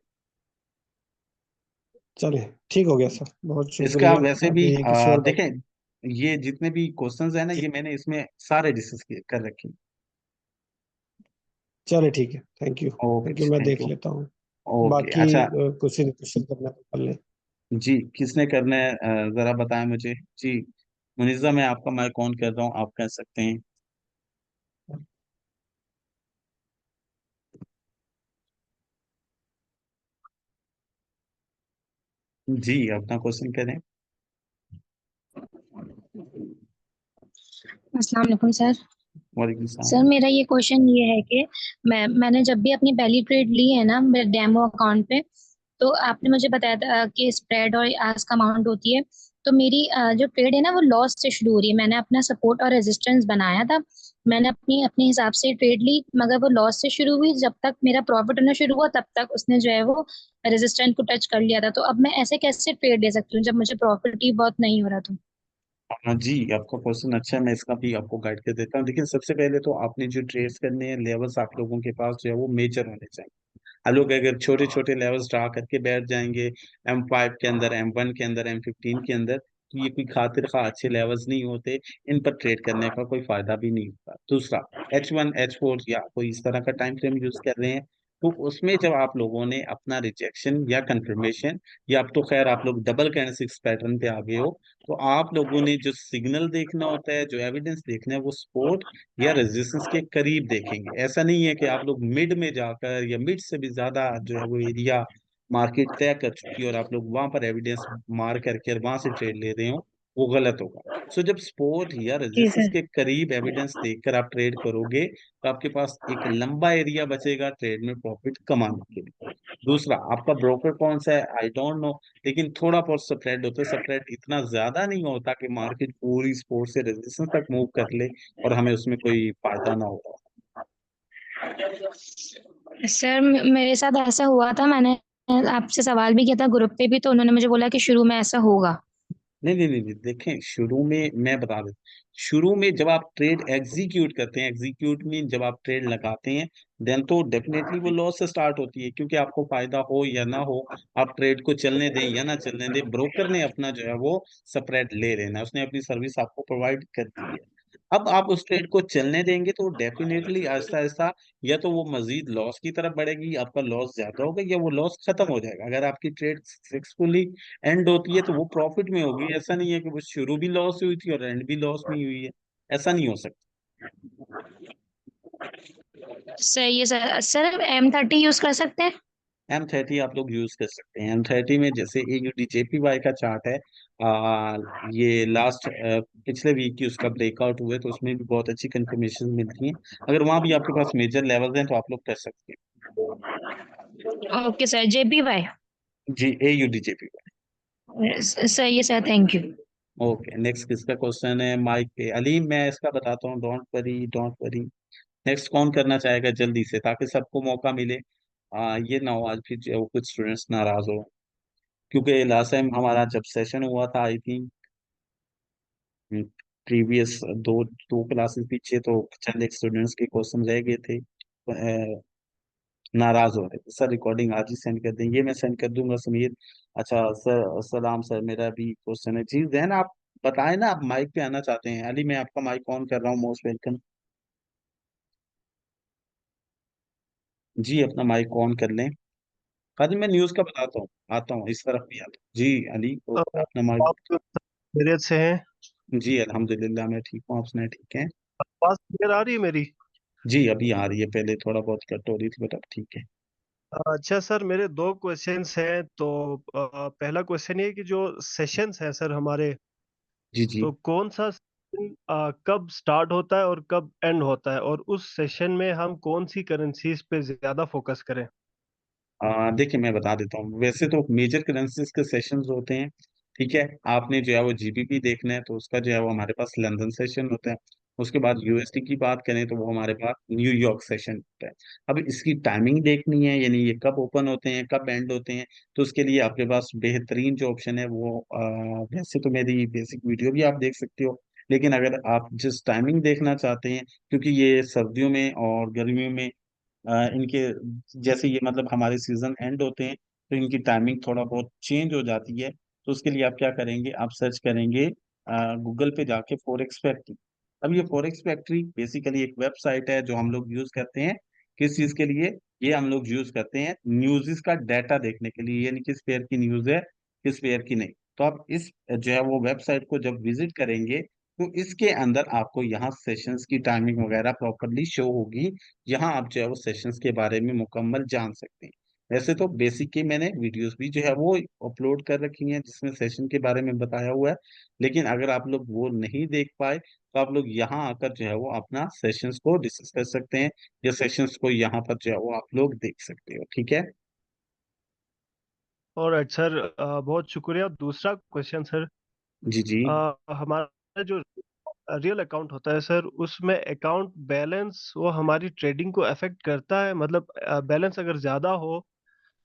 चले, ठीक हो गया सर, बहुत इसका शुक्रिया। वैसे भी अभी किसी और बात। देखें, ये जितने भी क्वेश्चंस है ना, ये मैंने इसमें सारे डिस्कस कर रखे हैं। चले ठीक है, thank you thank you, okay, मैं थैंक देख यू। लेता हूँ। ओके, बाकी अच्छा। कुछ क्वेश्चन करना तो कर लें। जी, किसने करना है, जरा बताएं मुझे जी। मुनिज़ा, मैं आपका माइक ऑन कर रहा हूँ, आप कह सकते हैं। जी अपना क्वेश्चन करें। अस्सलाम वालेकुम सर। वालेकुम सर सलाम। मेरा ये क्वेश्चन ये है कि मैंने जब भी अपनी पहली ट्रेड ली है ना मेरे डेमो अकाउंट पे, तो आपने मुझे बताया था कि स्प्रेड और आस्क अमाउंट होती है। तो मेरी जो ट्रेड है ना वो लॉस से शुरू हो रही है। मैंने अपना सपोर्ट और रेजिस्टेंस बनाया था, मैंने अपनी अपने हिसाब से ट्रेड ली, मगर वो लॉस से शुरू हुई। जब तक मेरा प्रॉफिट होना शुरू हुआ तब तक उसने जो है वो रेजिस्टेंस को टच कर लिया था। तो अब मैं ऐसे कैसे ट्रेड ले सकती हूँ जब मुझे प्रॉफिट ही बहुत नहीं हो रहा? तो हाँ जी, आपका क्वेश्चन अच्छा है, मैं इसका भी आपको गाइड कर देता हूँ। देखिए सबसे पहले तो आपने जो ट्रेड्स करने हैं लेवल्स आप लोगों के पास जो है वो मेजर होने चाहिए। हम लोग अगर छोटे छोटे लेवल्स ड्रा करके बैठ जाएंगे M5 के अंदर, M1 के अंदर, M15 के अंदर, तो ये कोई खातिर खा अच्छे लेवल्स नहीं होते। इन पर ट्रेड करने का कोई फायदा भी नहीं होता। दूसरा, H1 H4 या कोई इस तरह का टाइम फ्रेम यूज कर रहे हैं, तो उसमें जब आप लोगों ने अपना रिजेक्शन या कंफर्मेशन, या अब तो खैर आप लोग डबल कैंडलस्टिक्स पैटर्न पे आ गए हो, तो आप लोगों ने जो सिग्नल देखना होता है, जो एविडेंस देखना है, वो सपोर्ट या रेजिस्टेंस के करीब देखेंगे। ऐसा नहीं है कि आप लोग मिड में जाकर या मिड से भी ज्यादा जो है वो एरिया मार्केट तय कर चुकी है और आप लोग वहां पर एविडेंस मार करके और वहां से ट्रेड ले रहे हो, वो गलत होगा। सो जब सपोर्ट या जी रेजिस्टेंस सर। के करीब एविडेंस देखकर आप ट्रेड करोगे, तो आपके पास एक लंबा एरिया बचेगा ट्रेड में प्रॉफिट कमाने के लिए। दूसरा, आपका ब्रोकर कौन सा है आई डोंट नो, लेकिन थोड़ा बहुत स्प्रेड होता है। स्प्रेड इतना ज्यादा नहीं होता कि मार्केट पूरी सपोर्ट से रेजिस्टेंस तक मूव कर ले और हमें उसमें कोई फायदा ना हो। सर मेरे साथ ऐसा हुआ था, मैंने आपसे सवाल भी किया था ग्रुप पे भी, तो उन्होंने मुझे बोला कि शुरू में ऐसा होगा। नहीं नहीं नहीं नहीं, देखें शुरू में मैं बता देता, शुरू में जब आप ट्रेड एग्जीक्यूट करते हैं, एग्जीक्यूट में जब आप ट्रेड लगाते हैं, देन तो डेफिनेटली वो लॉस से स्टार्ट होती है, क्योंकि आपको फायदा हो या ना हो, आप ट्रेड को चलने दें या ना चलने दें, ब्रोकर ने अपना जो है वो स्प्रेड ले लेना है, उसने अपनी सर्विस आपको प्रोवाइड कर दी है। अब आप उस ट्रेड को चलने देंगे तो डेफिनेटली आहिस्ता आहिस्ता या तो वो मजीद लॉस की तरफ बढ़ेगी, आपका लॉस ज्यादा होगा, या वो लॉस खत्म हो जाएगा। अगर आपकी ट्रेड सक्सेसफुली एंड होती है तो वो प्रॉफिट में होगी। ऐसा नहीं है कि वो शुरू भी लॉस हुई थी और एंड भी लॉस में ही हुई है, ऐसा नहीं हो सकता। सही है सर। सर M30 यूज कर सकते हैं? M30 आप लोग यूज कर सकते हैं। M30 में जैसे AUD JPY का चार्ट है, ये लास्ट पिछले वीक की उसका ब्रेकआउट हुए, तो उसमें भी बहुत अच्छी कंफर्मेशन मिलती है। अगर वहां भी आपके पास मेजर लेवल्स हैं तो आप लोग कर सकते ओके सर। JPY। हैं। जी, AUD JPY। सही है sir, thank you. Okay, next किसका क्वेश्चन है माइक पे? अलीम, मैं इसका बताता हूँ, don't worry don't worry. Next कौन करना चाहेगा जल्दी से, ताकि सबको मौका मिले। ये ना हो आज फिर जो कुछ स्टूडेंट्स नाराज हो, क्योंकि लास्ट टाइम हमारा जब सेशन हुआ था, आई थिंक प्रीवियस दो दो क्लासेस पीछे, तो चंद एक स्टूडेंट्स के क्वेश्चन रह गए थे, नाराज हो रहे थे। सर रिकॉर्डिंग आज ही सेंड कर दें, ये मैं सेंड कर दूंगा समीर। अच्छा सर, सलाम सर, मेरा भी क्वेश्चन है जी। जहन आप बताएं ना, आप माइक पे आना चाहते हैं। अली, मैं आपका माइक ऑन कर रहा हूँ, मोस्ट वेलकम। जी अपना माइक ऑन कर लें। काजी, मैं न्यूज का बताता हूँ, आता हूँ इस तरफ भी आता हूँ। जी अली, तो अपना माइक। आप खैरियत से हैं? जी अल्हम्दुलिल्लाह, मैं ठीक हूँ, आप सुनाए ठीक है? आवाज क्लियर आ रही है मेरी? जी अभी आ रही है, पहले थोड़ा बहुत कट हो रही थी, बट अब ठीक है। अच्छा सर, मेरे दो क्वेश्चंस हैं। तो पहला क्वेश्चन ये कि जो सेशंस हैं सर हमारे, जी जी। तो कौन सा सेशन कब स्टार्ट होता है और कब एंड होता है, और उस सेशन में हम कौन सी करेंसीज पे ज्यादा फोकस करें? देखिए मैं बता देता हूँ, वैसे तो मेजर करेंसीज के सेशंस होते हैं, ठीक है। आपने जो है वो GBP देखना है तो उसका जो है वो हमारे पास लंदन सेशन होता है। उसके बाद USD की बात करें तो वो हमारे पास न्यूयॉर्क सेशन होता है। अब इसकी टाइमिंग देखनी है, यानी ये कब ओपन होते हैं कब एंड होते हैं, तो उसके लिए आपके पास बेहतरीन जो ऑप्शन है वो वैसे तो मेरी बेसिक वीडियो भी आप देख सकते हो, लेकिन अगर आप जिस टाइमिंग देखना चाहते हैं, क्योंकि ये सर्दियों में और गर्मियों में इनके जैसे ये मतलब हमारे सीजन एंड होते हैं, तो इनकी टाइमिंग थोड़ा बहुत चेंज हो जाती है। तो उसके लिए आप क्या करेंगे, आप सर्च करेंगे गूगल पे जाके फॉरेक्स फैक्ट्री। अब ये फॉरेक्स फैक्ट्री बेसिकली एक वेबसाइट है जो हम लोग यूज करते हैं, किस चीज के लिए? ये हम लोग यूज करते हैं न्यूज़ का डाटा देखने के लिए, यानी किस पेयर की न्यूज है, किस पेयर की नहीं। तो आप इस जो है वो वेबसाइट को जब विजिट करेंगे, तो इसके अंदर आपको यहाँ सेशंस की टाइमिंग वगैरह प्रॉपरली शो होगी। यहाँ आप जो है वो सेशंस के बारे में मुकम्मल जान सकते हैं। वैसे तो बेसिक की मैंने वीडियोस भी जो है वो अपलोड कर रखी हैं जिसमें सेशन के बारे में बताया हुआ है, लेकिन अगर आप लोग वो नहीं देख पाए तो आप लोग यहाँ आकर जो है वो अपना सेशंस को डिस्कस कर सकते हैं, या सेशंस को यहाँ पर जो है वो आप लोग देख सकते हो। ठीक है और सर बहुत शुक्रिया। दूसरा क्वेश्चन सर, जी जी। हमारा जो रियल अकाउंट होता है सर, उसमें अकाउंट बैलेंस वो हमारी ट्रेडिंग को अफेक्ट करता है? मतलब बैलेंस अगर ज्यादा हो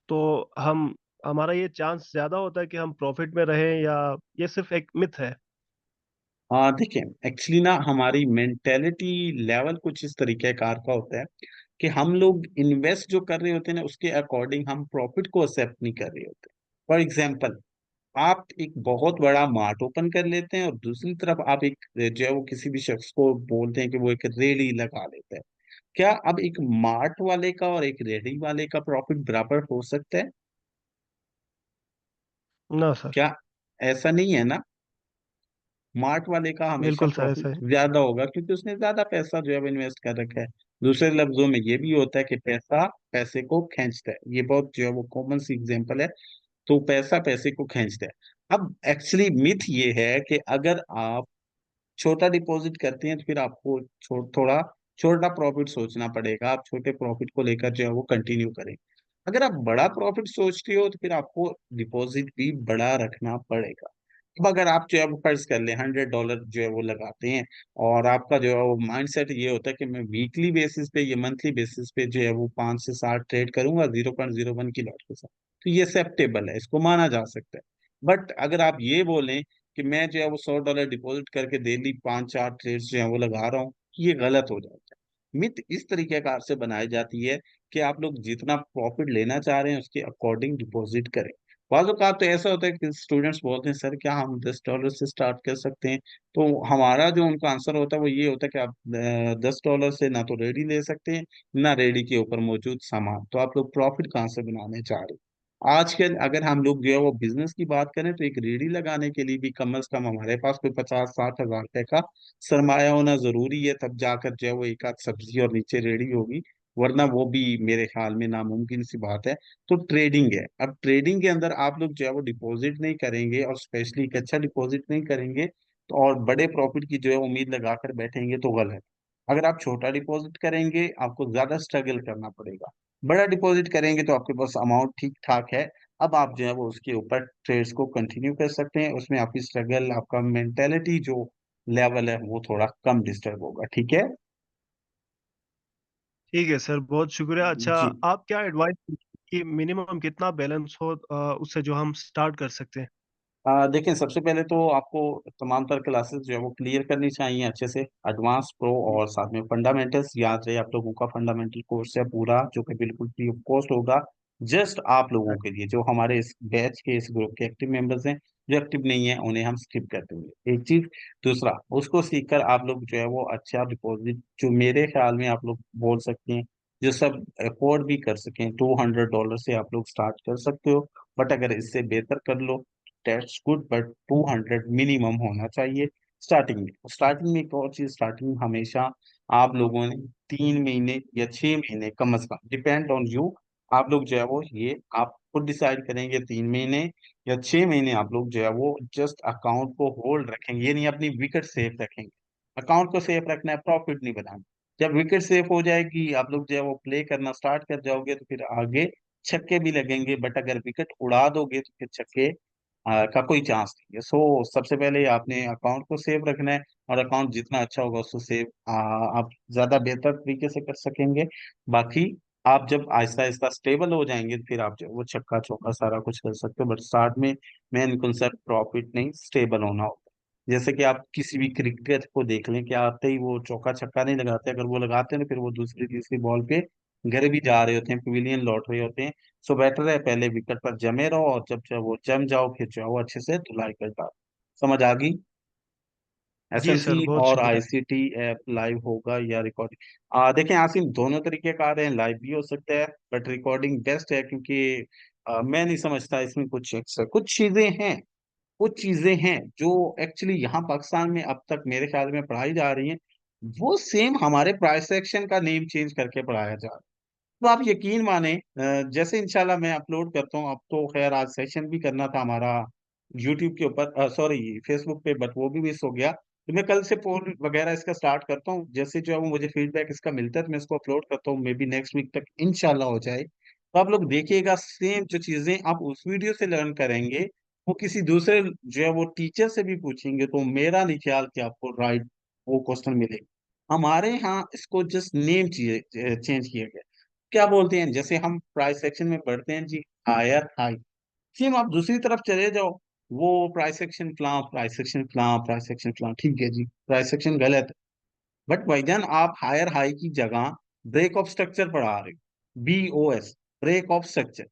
तो हम हमारा ये चांस ज्यादा होता है कि हम प्रॉफिट में रहें, या ये सिर्फ एक मिथ है? देखिए, एक्चुअली ना हमारी मेंटेलिटी लेवल कुछ इस तरीके कार का होता है कि हम लोग इन्वेस्ट जो कर रहे होते हैं ना उसके अकॉर्डिंग हम प्रॉफिट को एक्सेप्ट नहीं कर रहे होते। फॉर एग्जाम्पल, आप एक बहुत बड़ा मार्ट ओपन कर लेते हैं और दूसरी तरफ आप एक जो है वो किसी भी शख्स को बोलते हैं कि वो एक रेडी लगा लेता है। क्या अब एक मार्ट वाले का और एक रेडी वाले का प्रॉफिट बराबर हो सकता है? ना सर। क्या ऐसा नहीं है ना? मार्ट वाले का हमेशा बिल्कुल सर, प्रॉफिट ऐसा है। ज्यादा होगा क्योंकि उसने ज्यादा पैसा जो है वो इन्वेस्ट कर रखा है। दूसरे लफ्जों में ये भी होता है कि पैसा पैसे को खींचता है, ये बहुत जो है वो कॉमन सी एग्जांपल है। तो पैसा पैसे को खींचता है। अब एक्चुअली मिथ ये है कि अगर आप छोटा डिपॉजिट करते हैं तो फिर आपको थोड़ा छोटा प्रॉफिट सोचना पड़ेगा, आप छोटे प्रॉफिट को लेकर जो है वो कंटिन्यू करें। अगर आप बड़ा प्रॉफिट सोचते हो तो फिर आपको डिपॉजिट भी बड़ा रखना पड़ेगा। अब अगर आप जो है वो फर्ज कर ले $100 जो है वो लगाते हैं, और आपका जो है वो माइंडसेट ये होता है कि मैं वीकली बेसिस पे या मंथली बेसिस पे जो है वो 5 से 7 ट्रेड करूंगा 0.01 की लॉट के साथ, तो ये एक्सेप्टेबल है, इसको माना जा सकता है। बट अगर आप ये बोलें कि मैं जो है वो $100 डिपॉजिट करके डेली 5-4 ट्रेड्स जो है वो लगा रहा हूँ, ये गलत हो जाता है। मिथ इस तरीके कार से बनाई जाती है कि आप लोग जितना प्रॉफिट लेना चाह रहे हैं उसके अकॉर्डिंग डिपॉजिट करें। बाज़ औक़ात तो ऐसा होता है कि स्टूडेंट्स बोलते हैं सर क्या हम $10 से स्टार्ट कर सकते हैं? तो हमारा जो उनका आंसर होता है वो ये होता है कि आप $10 से ना तो रेडी ले सकते हैं, ना रेडी के ऊपर मौजूद सामान, तो आप लोग प्रॉफिट कहाँ से बनाने चाह रहे हैं? आजकल अगर हम लोग जो है वो बिजनेस की बात करें तो एक रेडी लगाने के लिए भी कम से कम हमारे पास कोई 50-60 हज़ार रुपए का सरमाया होना जरूरी है, तब जाकर जो है वो एक आध सब्जी और नीचे रेडी होगी, वरना वो भी मेरे ख्याल में नामुमकिन सी बात है। तो ट्रेडिंग है, अब ट्रेडिंग के अंदर आप लोग जो है वो डिपॉजिट नहीं करेंगे और स्पेशली एक अच्छा डिपॉजिट नहीं करेंगे तो और बड़े प्रॉफिट की जो है उम्मीद लगाकर बैठेंगे तो गलत। अगर आप छोटा डिपॉजिट करेंगे आपको ज्यादा स्ट्रगल करना पड़ेगा, बड़ा डिपॉजिट करेंगे तो आपके पास अमाउंट ठीक ठाक है। अब आप जो है वो उसके ऊपर ट्रेड्स को कंटिन्यू कर सकते हैं, उसमें आपकी स्ट्रगल आपका मेंटेलिटी जो लेवल है वो थोड़ा कम डिस्टर्ब होगा। ठीक है ठीक है सर, बहुत शुक्रिया। अच्छा, जी। आप क्या एडवाइस कि मिनिमम कितना बैलेंस हो उससे जो हम स्टार्ट कर सकते हैं? देखें, सबसे पहले तो आपको तमाम तर क्लासेस जो है वो क्लियर करनी चाहिए अच्छे से, एडवांस प्रो और साथ में फंडामेंटल्स। याद रहे आप लोगों का फंडामेंटल कोर्स है पूरा जो कि बिल्कुल फ्री ऑफ कॉस्ट होगा, जस्ट आप लोगों के लिए जो हमारे इस बैच के इस ग्रुप के एक्टिव मेंबर्स हैं। जो एक्टिव नहीं है उन्हें हम स्किप कर देंगे, एक चीज। दूसरा, उसको सीखकर आप लोग जो है वो अच्छा डिपॉजिट जो मेरे ख्याल में आप लोग बोल सकते हैं जो सब अफोर्ड भी कर सकें, $200 से आप लोग स्टार्ट कर सकते हो। बट अगर इससे बेहतर कर लो दैट्स गुड, बट 200 मिनिमम होना चाहिए स्टार्टिंग में। स्टार्टिंग में एक और चीज, स्टार्टिंग हमेशा आप लोगों ने 3 महीने या 6 महीने कम से कम, डिपेंड ऑन यू, आप लोग जो है वो ये आप खुद डिसाइड करेंगे, 3 महीने या 6 महीने आप लोग जो है वो जस्ट अकाउंट को होल्ड रखेंगे, ये नहीं अपनी विकेट सेफ रखेंगे। अकाउंट को सेफ रखना है, प्रॉफिट नहीं बनाना। जब विकेट सेफ हो जाएगी आप लोग जो है वो प्ले करना स्टार्ट कर जाओगे तो फिर आगे छक्के भी लगेंगे, बट अगर विकेट उड़ा दोगे तो फिर छक्के का कोई चांस नहीं है। सो सबसे पहले आपने अकाउंट को सेव रखना है, और अकाउंट जितना अच्छा होगा उसको सेव आप ज्यादा बेहतर तरीके से कर सकेंगे। बाकी आप जब आहिस्ता आहिस्ता स्टेबल हो जाएंगे तो फिर आप जो है वो छक्का चौका सारा कुछ कर सकते हो, बट स्टार्ट में मेन कंसेप्ट प्रॉफिट नहीं स्टेबल होना होता है। जैसे कि आप किसी भी क्रिकेट को देख लें कि आते ही वो चौका छक्का नहीं लगाते, अगर वो लगाते हैं तो फिर वो दूसरी तीसरी बॉल पे घर भी जा रहे होते हैं, पवेलियन लौट रहे होते हैं। सो बेटर है पहले विकेट पर जमे रहो और जब जो है वो जम जाओ फिर जो है वो अच्छे से धुलाई कर डालो। समझ आ गई? जी एसएमसी सर, बहुत और शुक्रिया। आईसीटी ऐप लाइव होगा या रिकॉर्डिंग? देखें आसिम, दोनों तरीके का आ रहे हैं, लाइव भी हो सकता है बट रिकॉर्डिंग बेस्ट है क्योंकि मैं नहीं समझता इसमें कुछ चीजें हैं जो एक्चुअली यहाँ पाकिस्तान में अब तक मेरे ख्याल में पढ़ाई जा रही हैं, वो सेम हमारे प्राइस एक्शन का नेम चेंज करके पढ़ाया जा रहा है। तो आप यकीन माने जैसे इंशाल्लाह मैं अपलोड करता हूँ, अब तो खैर आज सेशन भी करना था हमारा यूट्यूब के ऊपर, सॉरी फेसबुक पे, बट वो भी मिस हो गया। तो मैं कल से पोल वगैरह इसका स्टार्ट करता हूँ, जैसे जो है वो मुझे फीडबैक इसका मिलता है तो मैं इसको अपलोड करता हूँ, मे बी नेक्स्ट वीक तक इंशाल्लाह हो जाए। तो आप लोग देखिएगा, सेम जो चीजें आप उस वीडियो से लर्न करेंगे वो किसी दूसरे जो है वो टीचर से भी पूछेंगे तो मेरा नहीं ख्याल कि आपको राइट वो क्वेश्चन मिलेगा। हमारे यहाँ इसको जस्ट नेम चेंज किया गया। क्या बोलते हैं, जैसे हम प्राइस सेक्शन में पढ़ते हैं जी हायर हाई, सेम आप दूसरी तरफ चले जाओ, वो प्राइस सेक्शन फ्लां, प्राइस सेक्शन फ्लां, प्राइस सेक्शन फ्लां, ठीक है जी, प्राइस सेक्शन गलत है। बट भाईजान आप हायर हाई की जगह ब्रेक ऑफ स्ट्रक्चर पढ़ा रहे हो, BOS, break of structure.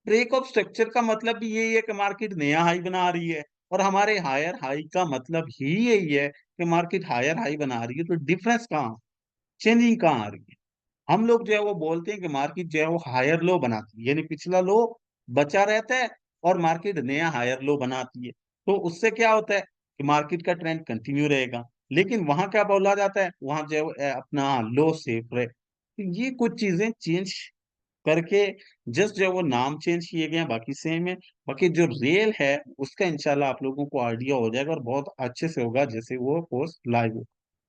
Break of structure का मतलब भी यही है कि मार्केट नया हाई बना रही है, और हमारे हायर हाई का मतलब ही यही है कि मार्केट हायर हाई बना रही है। तो डिफरेंस कहाँ, चेंजिंग कहाँ आ रही है? हम लोग जो है वो बोलते हैं कि मार्केट जो है वो हायर लो बनाती है, यानी पिछला लो बचा रहता है और मार्केट नया हायर लो बनाती है। तो उससे क्या होता है कि मार्केट का ट्रेंड कंटिन्यू रहेगा। लेकिन वहां क्या बोला जाता है, वहां जो है अपना लो सेफ रहे। तो ये कुछ चीजें चेंज करके जस्ट जो है वो नाम चेंज किए गए हैं, बाकी सेम है। बाकी जो रियल है उसका इंशाल्लाह आप लोगों को आइडिया हो जाएगा और बहुत अच्छे से होगा जैसे वो कोर्स लाइव हो।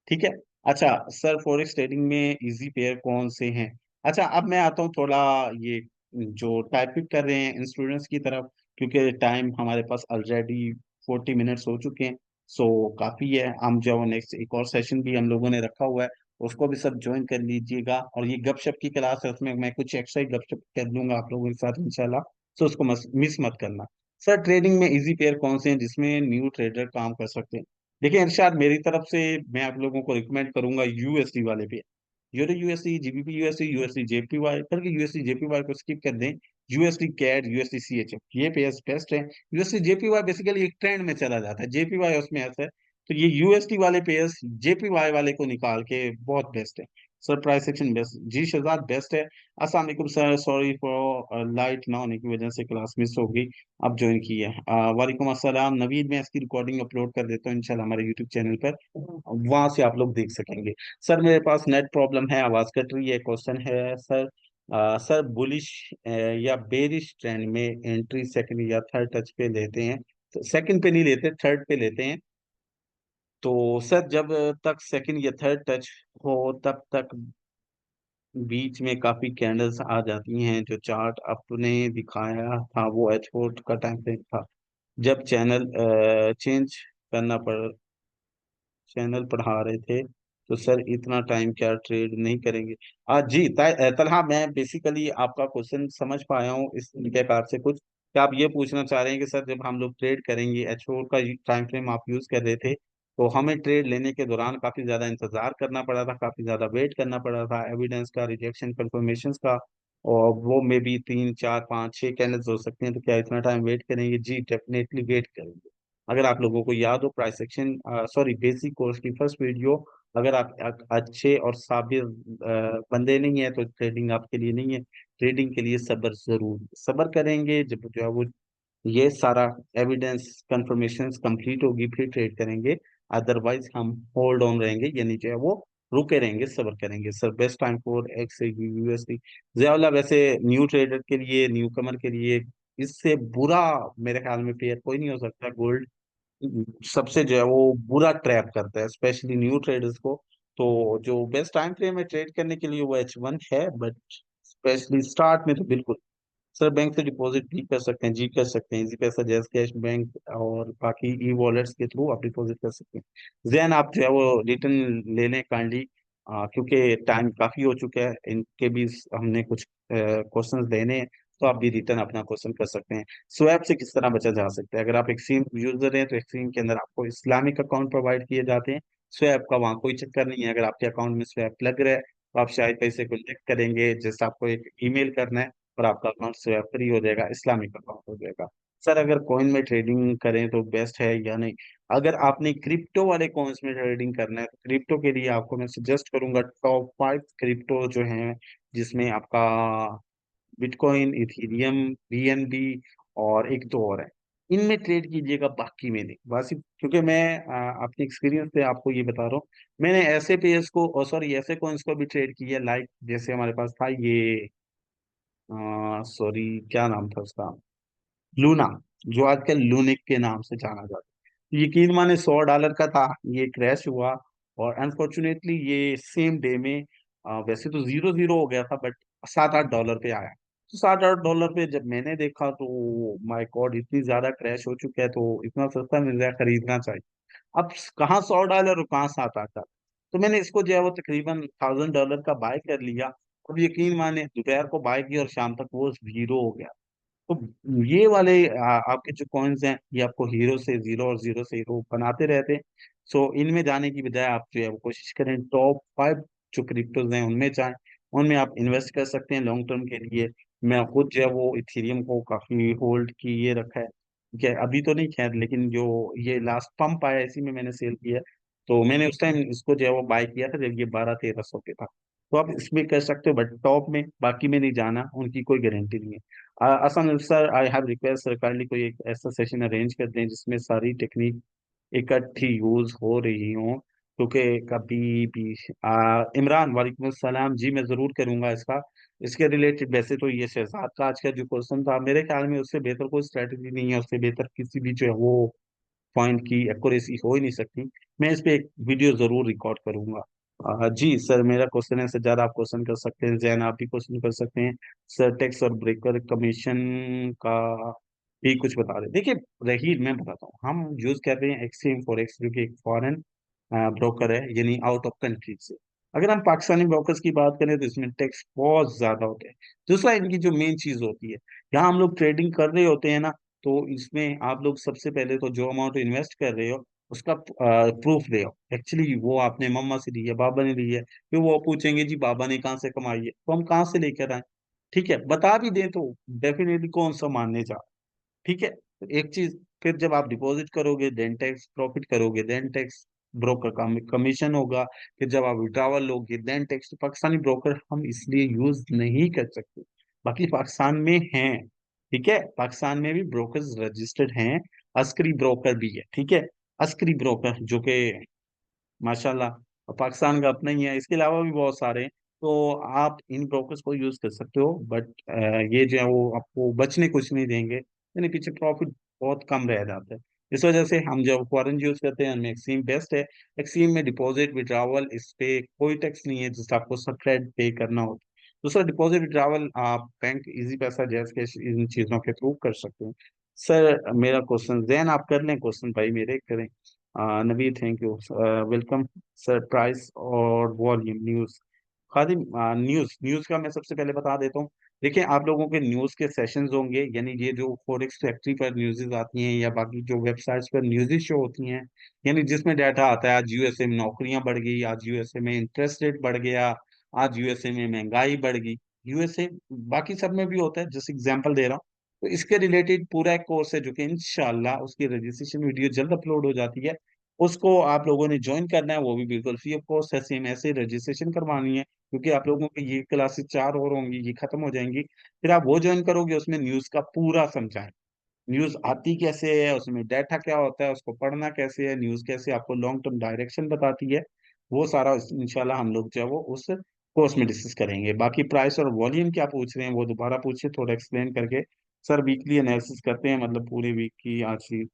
ठीक है। अच्छा सर, फॉरेक्स ट्रेडिंग में इजी पेयर कौन से हैं? अच्छा अब मैं आता हूँ थोड़ा ये जो टाइपिंग कर रहे हैं स्टूडेंट्स की तरफ, क्योंकि टाइम हमारे पास ऑलरेडी 40 मिनट्स हो चुके हैं। सो काफी है, हम जो नेक्स्ट एक और सेशन भी हम लोगों ने रखा हुआ है, उसको भी सब ज्वाइन कर लीजिएगा। और ये गपशप की क्लास है, उसमें मैं कुछ एक्स्ट्रा ही गपशप कर लूंगा आप लोगों के साथ इंशाल्लाह। सो उसको मिस मत करना। सर ट्रेडिंग में इजी पेयर कौन से हैं जिसमें न्यू ट्रेडर काम कर सकते हैं? देखिए इरशाद, मेरी तरफ से मैं आप लोगों को रिकमेंड करूंगा USD वाले पे। Euro USD, GBP USD, USD JPY, करके USD JPY को स्किप कर दें। USD CAD, USD CHF, ये पेयर्स बेस्ट है। USD JPY बेसिकली एक ट्रेंड में चला जाता है, JPY उसमें ऐसा है। तो ये USD वाले पेयर्स JPY वाले को निकाल के बहुत बेस्ट है। सर प्राइस सेक्शन बेस्ट, जी शहजाद बेस्ट है। अस्सलाम वालेकुम सर, सॉरी फॉर लाइट ना होने की वजह से क्लास मिस हो गई, अब ज्वाइन की है। वालेकुम अस्सलाम नवीद, मैं इसकी रिकॉर्डिंग अपलोड कर देता हूँ इंशाल्लाह हमारे यूट्यूब चैनल पर, वहां से आप लोग देख सकेंगे। सर मेरे पास नेट प्रॉब्लम है, आवाज कट रही है। क्वेश्चन है सर, सर बुलिश या बेरिश ट्रेंड में एंट्री सेकंड या थर्ड टच पे लेते हैं? तो सेकंड पे नहीं लेते, थर्ड पे लेते हैं। तो सर जब तक सेकंड या थर्ड टच हो तब तक बीच में काफी कैंडल्स आ जाती हैं। जो चार्ट आपने दिखाया था वो H4 का टाइम फ्रेम था, जब चेंज करना पड़ चैनल पढ़ा रहे थे। तो सर इतना टाइम क्या ट्रेड नहीं करेंगे? जी तलहा, मैं बेसिकली आपका क्वेश्चन समझ पाया हूँ इस प्रकार से कुछ, क्या आप ये पूछना चाह रहे हैं कि सर जब हम लोग ट्रेड करेंगे, H4 का टाइम फ्रेम आप यूज कर रहे थे, तो हमें ट्रेड लेने के दौरान काफी ज्यादा इंतजार करना पड़ा था, काफी ज्यादा वेट करना पड़ा था एविडेंस का, रिजेक्शन कंफर्मेशन का, और वो मे बी 3 4 5 6 कैंडल्स हो सकते हैं। तो क्या इतना टाइम वेट करेंगे? जी डेफिनेटली वेट करेंगे। अगर आप लोगों को याद हो price section, sorry basic course की फर्स्ट वीडियो, अगर आप अच्छे और साबिर बंदे नहीं है तो ट्रेडिंग आपके लिए नहीं है। ट्रेडिंग के लिए सब्र, जरूर सब्र करेंगे, जब जो है वो ये सारा एविडेंस कंफर्मेशन कंप्लीट होगी फिर ट्रेड करेंगे। अदरवाइज हम होल्ड ऑन रहेंगे, यानी जो है वो रुके रहेंगे, सब्र करेंगे। Sir best time for x USD जयाउल्ला, वैसे न्यू ट्रेडर के लिए, न्यू कमर के लिए इससे बुरा मेरे ख्याल में पेयर कोई नहीं हो सकता। गोल्ड सबसे जो है वो बुरा ट्रैप करता है स्पेशली न्यू ट्रेडर्स को। तो जो बेस्ट टाइम फ्रेम है ट्रेड करने के लिए वो H1 है, बट स्पेशली स्टार्ट में तो बिल्कुल। सर बैंक से डिपॉजिट भी कर सकते हैं? जी कर सकते हैं, इजी पैसा, जैस कैश बैंक और बाकी ई वॉलेट्स के थ्रू आप डिपॉजिट कर सकते हैं। जैन आप जो है वो रिटर्न ले लें काइंडली, क्योंकि टाइम काफी हो चुका है, इनके भी हमने कुछ क्वेश्चंस लेने हैं, तो आप भी रिटर्न अपना क्वेश्चन कर सकते हैं। स्वैप से किस तरह बचा जा सकता है? अगर आप एक्सचेंज यूजर हैं तो एक्सचेंज के अंदर आपको इस्लामिक अकाउंट प्रोवाइड किए जाते हैं। स्वैप का वहाँ कोई चक्कर नहीं है, अगर आपके अकाउंट में स्वैप लग रहा है तो आप शायद पैसे को लिंक करेंगे, जैसे आपको एक ईमेल करना है और आपका अकाउंट स्वैप फ्री हो जाएगा, इस्लामिक अकाउंट हो जाएगा। सर अगर कॉइन में ट्रेडिंग करें तो बेस्ट है या नहीं? अगर आपने क्रिप्टो वाले कॉइन्स में ट्रेडिंग करना है तो क्रिप्टो के लिए आपको मैं सजेस्ट करूंगा टॉप 5 क्रिप्टो जो हैं, जिसमें आपका बिटकॉइन, इथीरियम, BNB और एक दो और है, इनमें ट्रेड कीजिएगा, बाकी में नहीं। बस क्योंकि मैं अपने एक्सपीरियंस से आपको ये बता रहा हूँ, मैंने ऐसे पेयर्स को, सॉरी ऐसे कॉइन्स को भी ट्रेड किया, लाइक जैसे हमारे पास था ये सॉरी, क्या नाम था उसका, लूना, जो आजकल लूनिक के नाम से जाना जाता है। यकीन माने $100 का था, ये क्रैश हुआ, और अनफॉर्चुनेटली ये सेम डे में वैसे तो 0-0 हो गया था, बट $7-8 पे आया। तो $7-8 पे जब मैंने देखा तो माय गॉड, इतनी ज्यादा क्रैश हो चुका है, तो इतना सस्ता मिल रहा है, खरीदना चाहिए। अब कहाँ $100 और कहाँ 7-8 डॉलर। तो मैंने इसको जो है वो तकरीबन $1000 का बाय कर लिया। अब यकीन माने दोपहर को बाय किया और शाम तक वो 0 हो गया। तो ये वाले आपके जो कॉइन्स हैं, ये आपको हीरो से जीरो और जीरो से हीरो बनाते रहते हैं। सो इनमें जाने की बजाय आप जो है वो कोशिश करें टॉप 5 जो क्रिप्टोज हैं उनमें जाएं। उनमें आप इन्वेस्ट कर सकते हैं लॉन्ग टर्म के लिए। मैं खुद जो है वो इथेरियम को काफी होल्ड की ये रखा है, ठीक है, अभी तो नहीं खैर, लेकिन जो ये लास्ट पंप आया इसी में मैंने सेल किया है। तो मैंने उस टाइम इसको जो है वो बाय किया था जब ये 12-13 सौ पे था। तो आप इसमें कर सकते हो, बट टॉप में बाकी में नहीं जाना, उनकी कोई गारंटी नहीं है। असन sir, I have request sir, kindly कोई एक ऐसा सेशन अरेंज कर दें जिसमें सारी टेक्निक इकट्ठी यूज हो रही हो, क्योंकि कभी भी इमरान वालेकुम सलाम जी, मैं जरूर करूंगा इसका, इसके रिलेटेड। वैसे तो ये शहजाद का आज का जो क्वेश्चन था, मेरे ख्याल में उससे बेहतर कोई स्ट्रेटजी नहीं है, उससे बेहतर किसी भी जो है वो पॉइंट की एक्यूरेसी हो ही नहीं सकती। मैं इस पे एक वीडियो जरूर रिकॉर्ड करूंगा। जी सर, मेरा क्वेश्चन है सज्जाद, आप क्वेश्चन कर सकते हैं, जैन आप भी क्वेश्चन कर सकते हैं। सर टैक्स और ब्रेकर कमीशन का भी कुछ बता रहे, देखिए रही, मैं बताता हूँ, हम यूज कर रहे हैं एक्सचेंज फॉरेक्स, जो कि एक फॉरेन ब्रोकर है, यानी आउट ऑफ कंट्री से। अगर हम पाकिस्तानी ब्रोकर्स की बात करें तो इसमें टैक्स बहुत ज्यादा होते हैं। दूसरा, इनकी जो मेन चीज होती है, यहाँ हम लोग ट्रेडिंग कर रहे होते हैं ना, तो इसमें आप लोग सबसे पहले तो जो अमाउंट इन्वेस्ट कर रहे हो उसका प्रूफ दे। एक्चुअली वो आपने मम्मा से ली है, बाबा ने ली है, फिर वो पूछेंगे जी बाबा ने कहाँ से कमाई है, तो हम कहाँ से लेकर आए, ठीक है, बता भी दें तो डेफिनेटली कौन सा मानने जा, ठीक है। तो एक चीज, फिर जब आप डिपॉजिट करोगे देन टैक्स, प्रॉफिट करोगे देन टैक्स, ब्रोकर का कमीशन होगा, फिर जब आप विड्रावल लोगे देन टैक्स। तो पाकिस्तानी ब्रोकर हम इसलिए यूज नहीं कर सकते, बाकी पाकिस्तान में हैं, ठीक है, पाकिस्तान में भी ब्रोकर्स रजिस्टर्ड हैं, अस्करी ब्रोकर भी है, ठीक है, अस्करी ब्रोकर जो कि माशाल्लाह और पाकिस्तान का अपना ही है, इसके अलावा भी बहुत सारे हैं। तो आप इन ब्रोकर्स को यूज कर सकते हो, बट ये जो है वो आपको बचने कुछ नहीं देंगे, यानी पीछे प्रॉफिट बहुत कम रह जाता है। इस वजह से हम जब फॉरेन यूज करते हैं हमें एक्सीम बेस्ट है। एक्सीम में डिपॉजिट विड्रावल इस पे कोई टैक्स नहीं है, जिससे आपको सपरेट पे करना होता है। दूसरा, डिपॉजिट विड्रावल आप बैंक इजी पैसा जैस कैश इन चीजों के थ्रू कर सकते हैं। सर मेरा क्वेश्चन जैन आप कर लें क्वेश्चन, भाई मेरे करें। नबी thank you, welcome. Sir price और वॉल्यूम न्यूज, खादिम न्यूज न्यूज का मैं सबसे पहले बता देता हूँ। देखिए आप लोगों के न्यूज के सेशंस होंगे, यानी ये जो फॉरेक्स फैक्ट्री पर न्यूज़ेस आती हैं या बाकी जो वेबसाइट्स पर न्यूज़ेस शो होती हैं, यानी जिसमें डाटा आता है आज यूएसए में नौकरियां बढ़ गई, आज यूएसए में इंटरेस्ट रेट बढ़ गया, आज यूएसए में महंगाई बढ़ गई, यूएसए बाकी सब में भी होता है, जैसे एग्जांपल दे रहा हूँ। तो इसके रिलेटेड पूरा एक कोर्स है जो कि इंशाल्लाह उसकी रजिस्ट्रेशन वीडियो जल्द अपलोड हो जाती है, उसको आप लोगों ने ज्वाइन करना है, वो भी बिल्कुल फ्री ऑफ कॉस्ट है, सेम ऐसे रजिस्ट्रेशन करवानी है, क्योंकि आप लोगों की ये क्लासेस 4 और होंगी, ये खत्म हो जाएंगी, फिर आप वो ज्वाइन करोगे, उसमें न्यूज का पूरा समझाएं, न्यूज आती कैसे है, उसमें डाटा क्या होता है, उसको पढ़ना कैसे है, न्यूज कैसे आपको लॉन्ग टर्म डायरेक्शन बताती है, वो सारा इंशाल्लाह हम लोग जो है वो उस कोर्स में डिस्कस करेंगे। बाकी प्राइस और वॉल्यूम क्या पूछ रहे हैं वो दोबारा पूछिए, थोड़ा एक्सप्लेन करके। सर वीकली एनालिसिस करते हैं, मतलब पूरे वीक की आज की।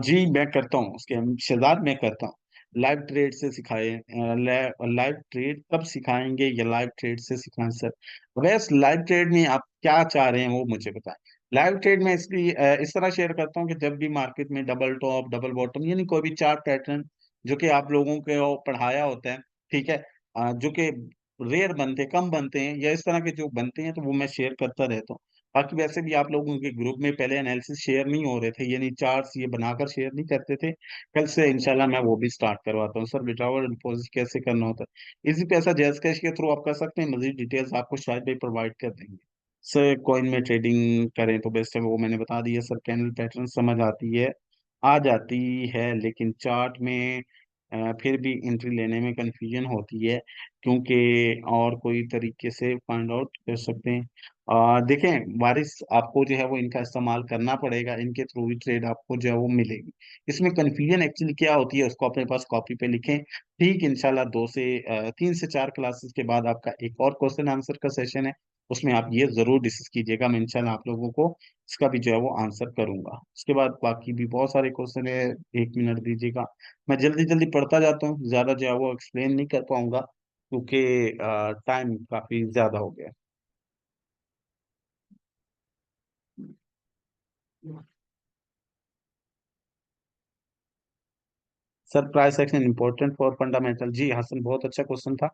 जी मैं करता हूँ उसके, शहजाद मैं करता हूँ। लाइव ट्रेड से सिखाए, लाइव ट्रेड कब सिखाएंगे या लाइव ट्रेड से सिखाएं सर? वैसे लाइव ट्रेड में आप क्या चाह रहे हैं वो मुझे बताएं। लाइव ट्रेड में इसलिए इस तरह शेयर करता हूँ कि जब भी मार्केट में डबल टॉप डबल बॉटम, यानी कोई भी चार्ट पैटर्न जो कि आप लोगों को पढ़ाया होता है, ठीक है, जो कि रेयर बनते कम बनते हैं या इस तरह के जो बनते हैं, तो वो मैं शेयर करता रहता हूँ। बाकी वैसे भी आप लोगों के ग्रुप में पहले एनालिसिस शेयर नहीं हो रहे थे, यानी चार्ट्स ये बनाकर शेयर नहीं करते थे, कल से इंशाल्लाह मैं वो भी स्टार्ट करवाता हूँ। सर विड्रॉवल डिपॉजिट कैसे करना होता है? इजी पैसा जैस कैश के थ्रू आप कर सकते हैं, मजीद डिटेल्स आपको शायद भाई प्रोवाइड कर देंगे। सर कॉइन में ट्रेडिंग करें तो बेस्ट है, वो मैंने बता दिया सर। कैंडल पैटर्न समझ आती है, आ जाती है, लेकिन चार्ट में फिर भी एंट्री लेने में कंफ्यूजन होती है, क्योंकि और कोई तरीके से फाइंड आउट कर सकते हैं। देखें वारिस, आपको जो है वो इनका इस्तेमाल करना पड़ेगा, इनके थ्रू ही ट्रेड आपको जो है वो मिलेगी। इसमें कंफ्यूजन एक्चुअली क्या होती है उसको अपने पास कॉपी पे लिखें, ठीक, इंशाल्लाह 3 से 4 क्लासेस के बाद आपका एक और क्वेश्चन आंसर का सेशन है, उसमें आप ये जरूर डिस्कस कीजिएगा, मैं इंशाल्लाह आप लोगों को इसका भी जो है वो आंसर करूंगा। उसके बाद बाकी भी बहुत सारे क्वेश्चन है, 1 मिनट दीजिएगा। मैं जल्दी जल्दी पढ़ता जाता हूँ, ज्यादा जो है वो एक्सप्लेन नहीं कर पाऊंगा क्योंकि टाइम काफी ज्यादा हो गया। Sir price action important for fundamental, जी हसन बहुत अच्छा क्वेश्चन था।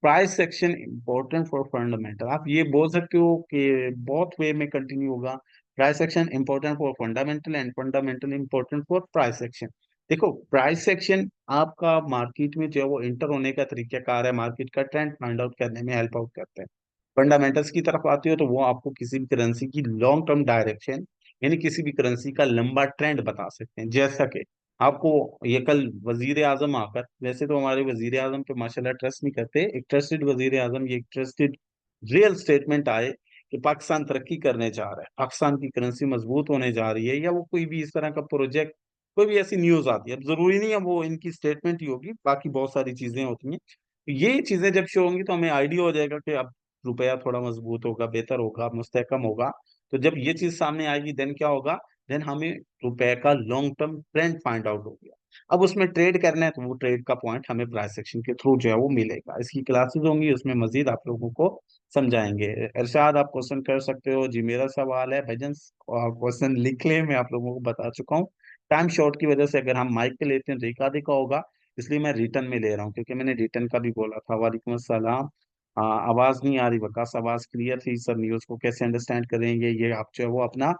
Price action important for fundamental, आप ये बोल सकते हो कि बहुत वे में कंटिन्यू होगा। Price action important for fundamental and fundamental important for price action. देखो प्राइस एक्शन आपका मार्केट में जो है वो इंटर होने का तरीकाकार है, मार्केट का ट्रेंड फाइंड आउट करने में हेल्प आउट करते हैं। फंडामेंटल्स की तरफ आती हो तो वो आपको किसी भी करेंसी की लॉन्ग टर्म डायरेक्शन, यानी किसी भी करेंसी का लंबा ट्रेंड बता सकते हैं। जैसा कि आपको ये कल वजीर आजम आकर, वैसे तो हमारे वजीर आजम पे माशाल्लाह ट्रस्ट नहीं करते, एक ट्रस्टेड वजीर आजम, ये एक ट्रस्टेड रियल स्टेटमेंट आए कि पाकिस्तान तरक्की करने जा रहा है, पाकिस्तान की करेंसी मजबूत होने जा रही है, या वो कोई भी इस तरह का प्रोजेक्ट, कोई भी ऐसी न्यूज आती है, अब जरूरी नहीं है वो इनकी स्टेटमेंट ही होगी, बाकी बहुत सारी चीजें होती हैं। तो ये चीजें जब शो होंगी तो हमें आइडिया हो जाएगा कि अब रुपया थोड़ा मजबूत होगा, बेहतर होगा, मुस्तहकम होगा। तो जब ये चीज सामने आएगी देन क्या होगा, देन हमें रुपए का long term trend find out हो गया। अब उसमें ट्रेड करना है तो वो ट्रेड का पॉइंट हमें प्राइस सेक्शन के थ्रू जो है वो मिलेगा। इसकी क्लासेस होंगी, उसमें मजीद आप लोगों को समझाएंगे। इरशाद आप क्वेश्चन कर सकते हो। जी मेरा सवाल है भजन, क्वेश्चन लिख ले, मैं आप लोगों को बता चुका हूँ। टाइम शॉर्ट की वजह से अगर हम माइक पे लेते हैं तो एका दिका होगा, इसलिए मैं रिटर्न में ले रहा हूँ, क्योंकि मैंने रिटर्न का भी बोला था। वालेकुम अस्सलाम। आवाज नहीं आ रही वकास, आवाज क्लियर थी सर, न्यूज को कैसे अंडरस्टैंड करेंगे ये आप जो है वो अपना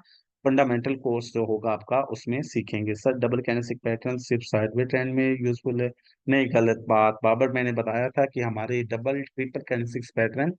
फंडामेंटल कोर्स जो होगा आपका उसमें सीखेंगे। सर डबल कैंडलस्टिक पैटर्न सिर्फ साइडवे ट्रेंड में यूजफुल है? नहीं, गलत बात बाबर, मैंने बताया था कि हमारे डबल ट्रिपल कैंडलस्टिक पैटर्न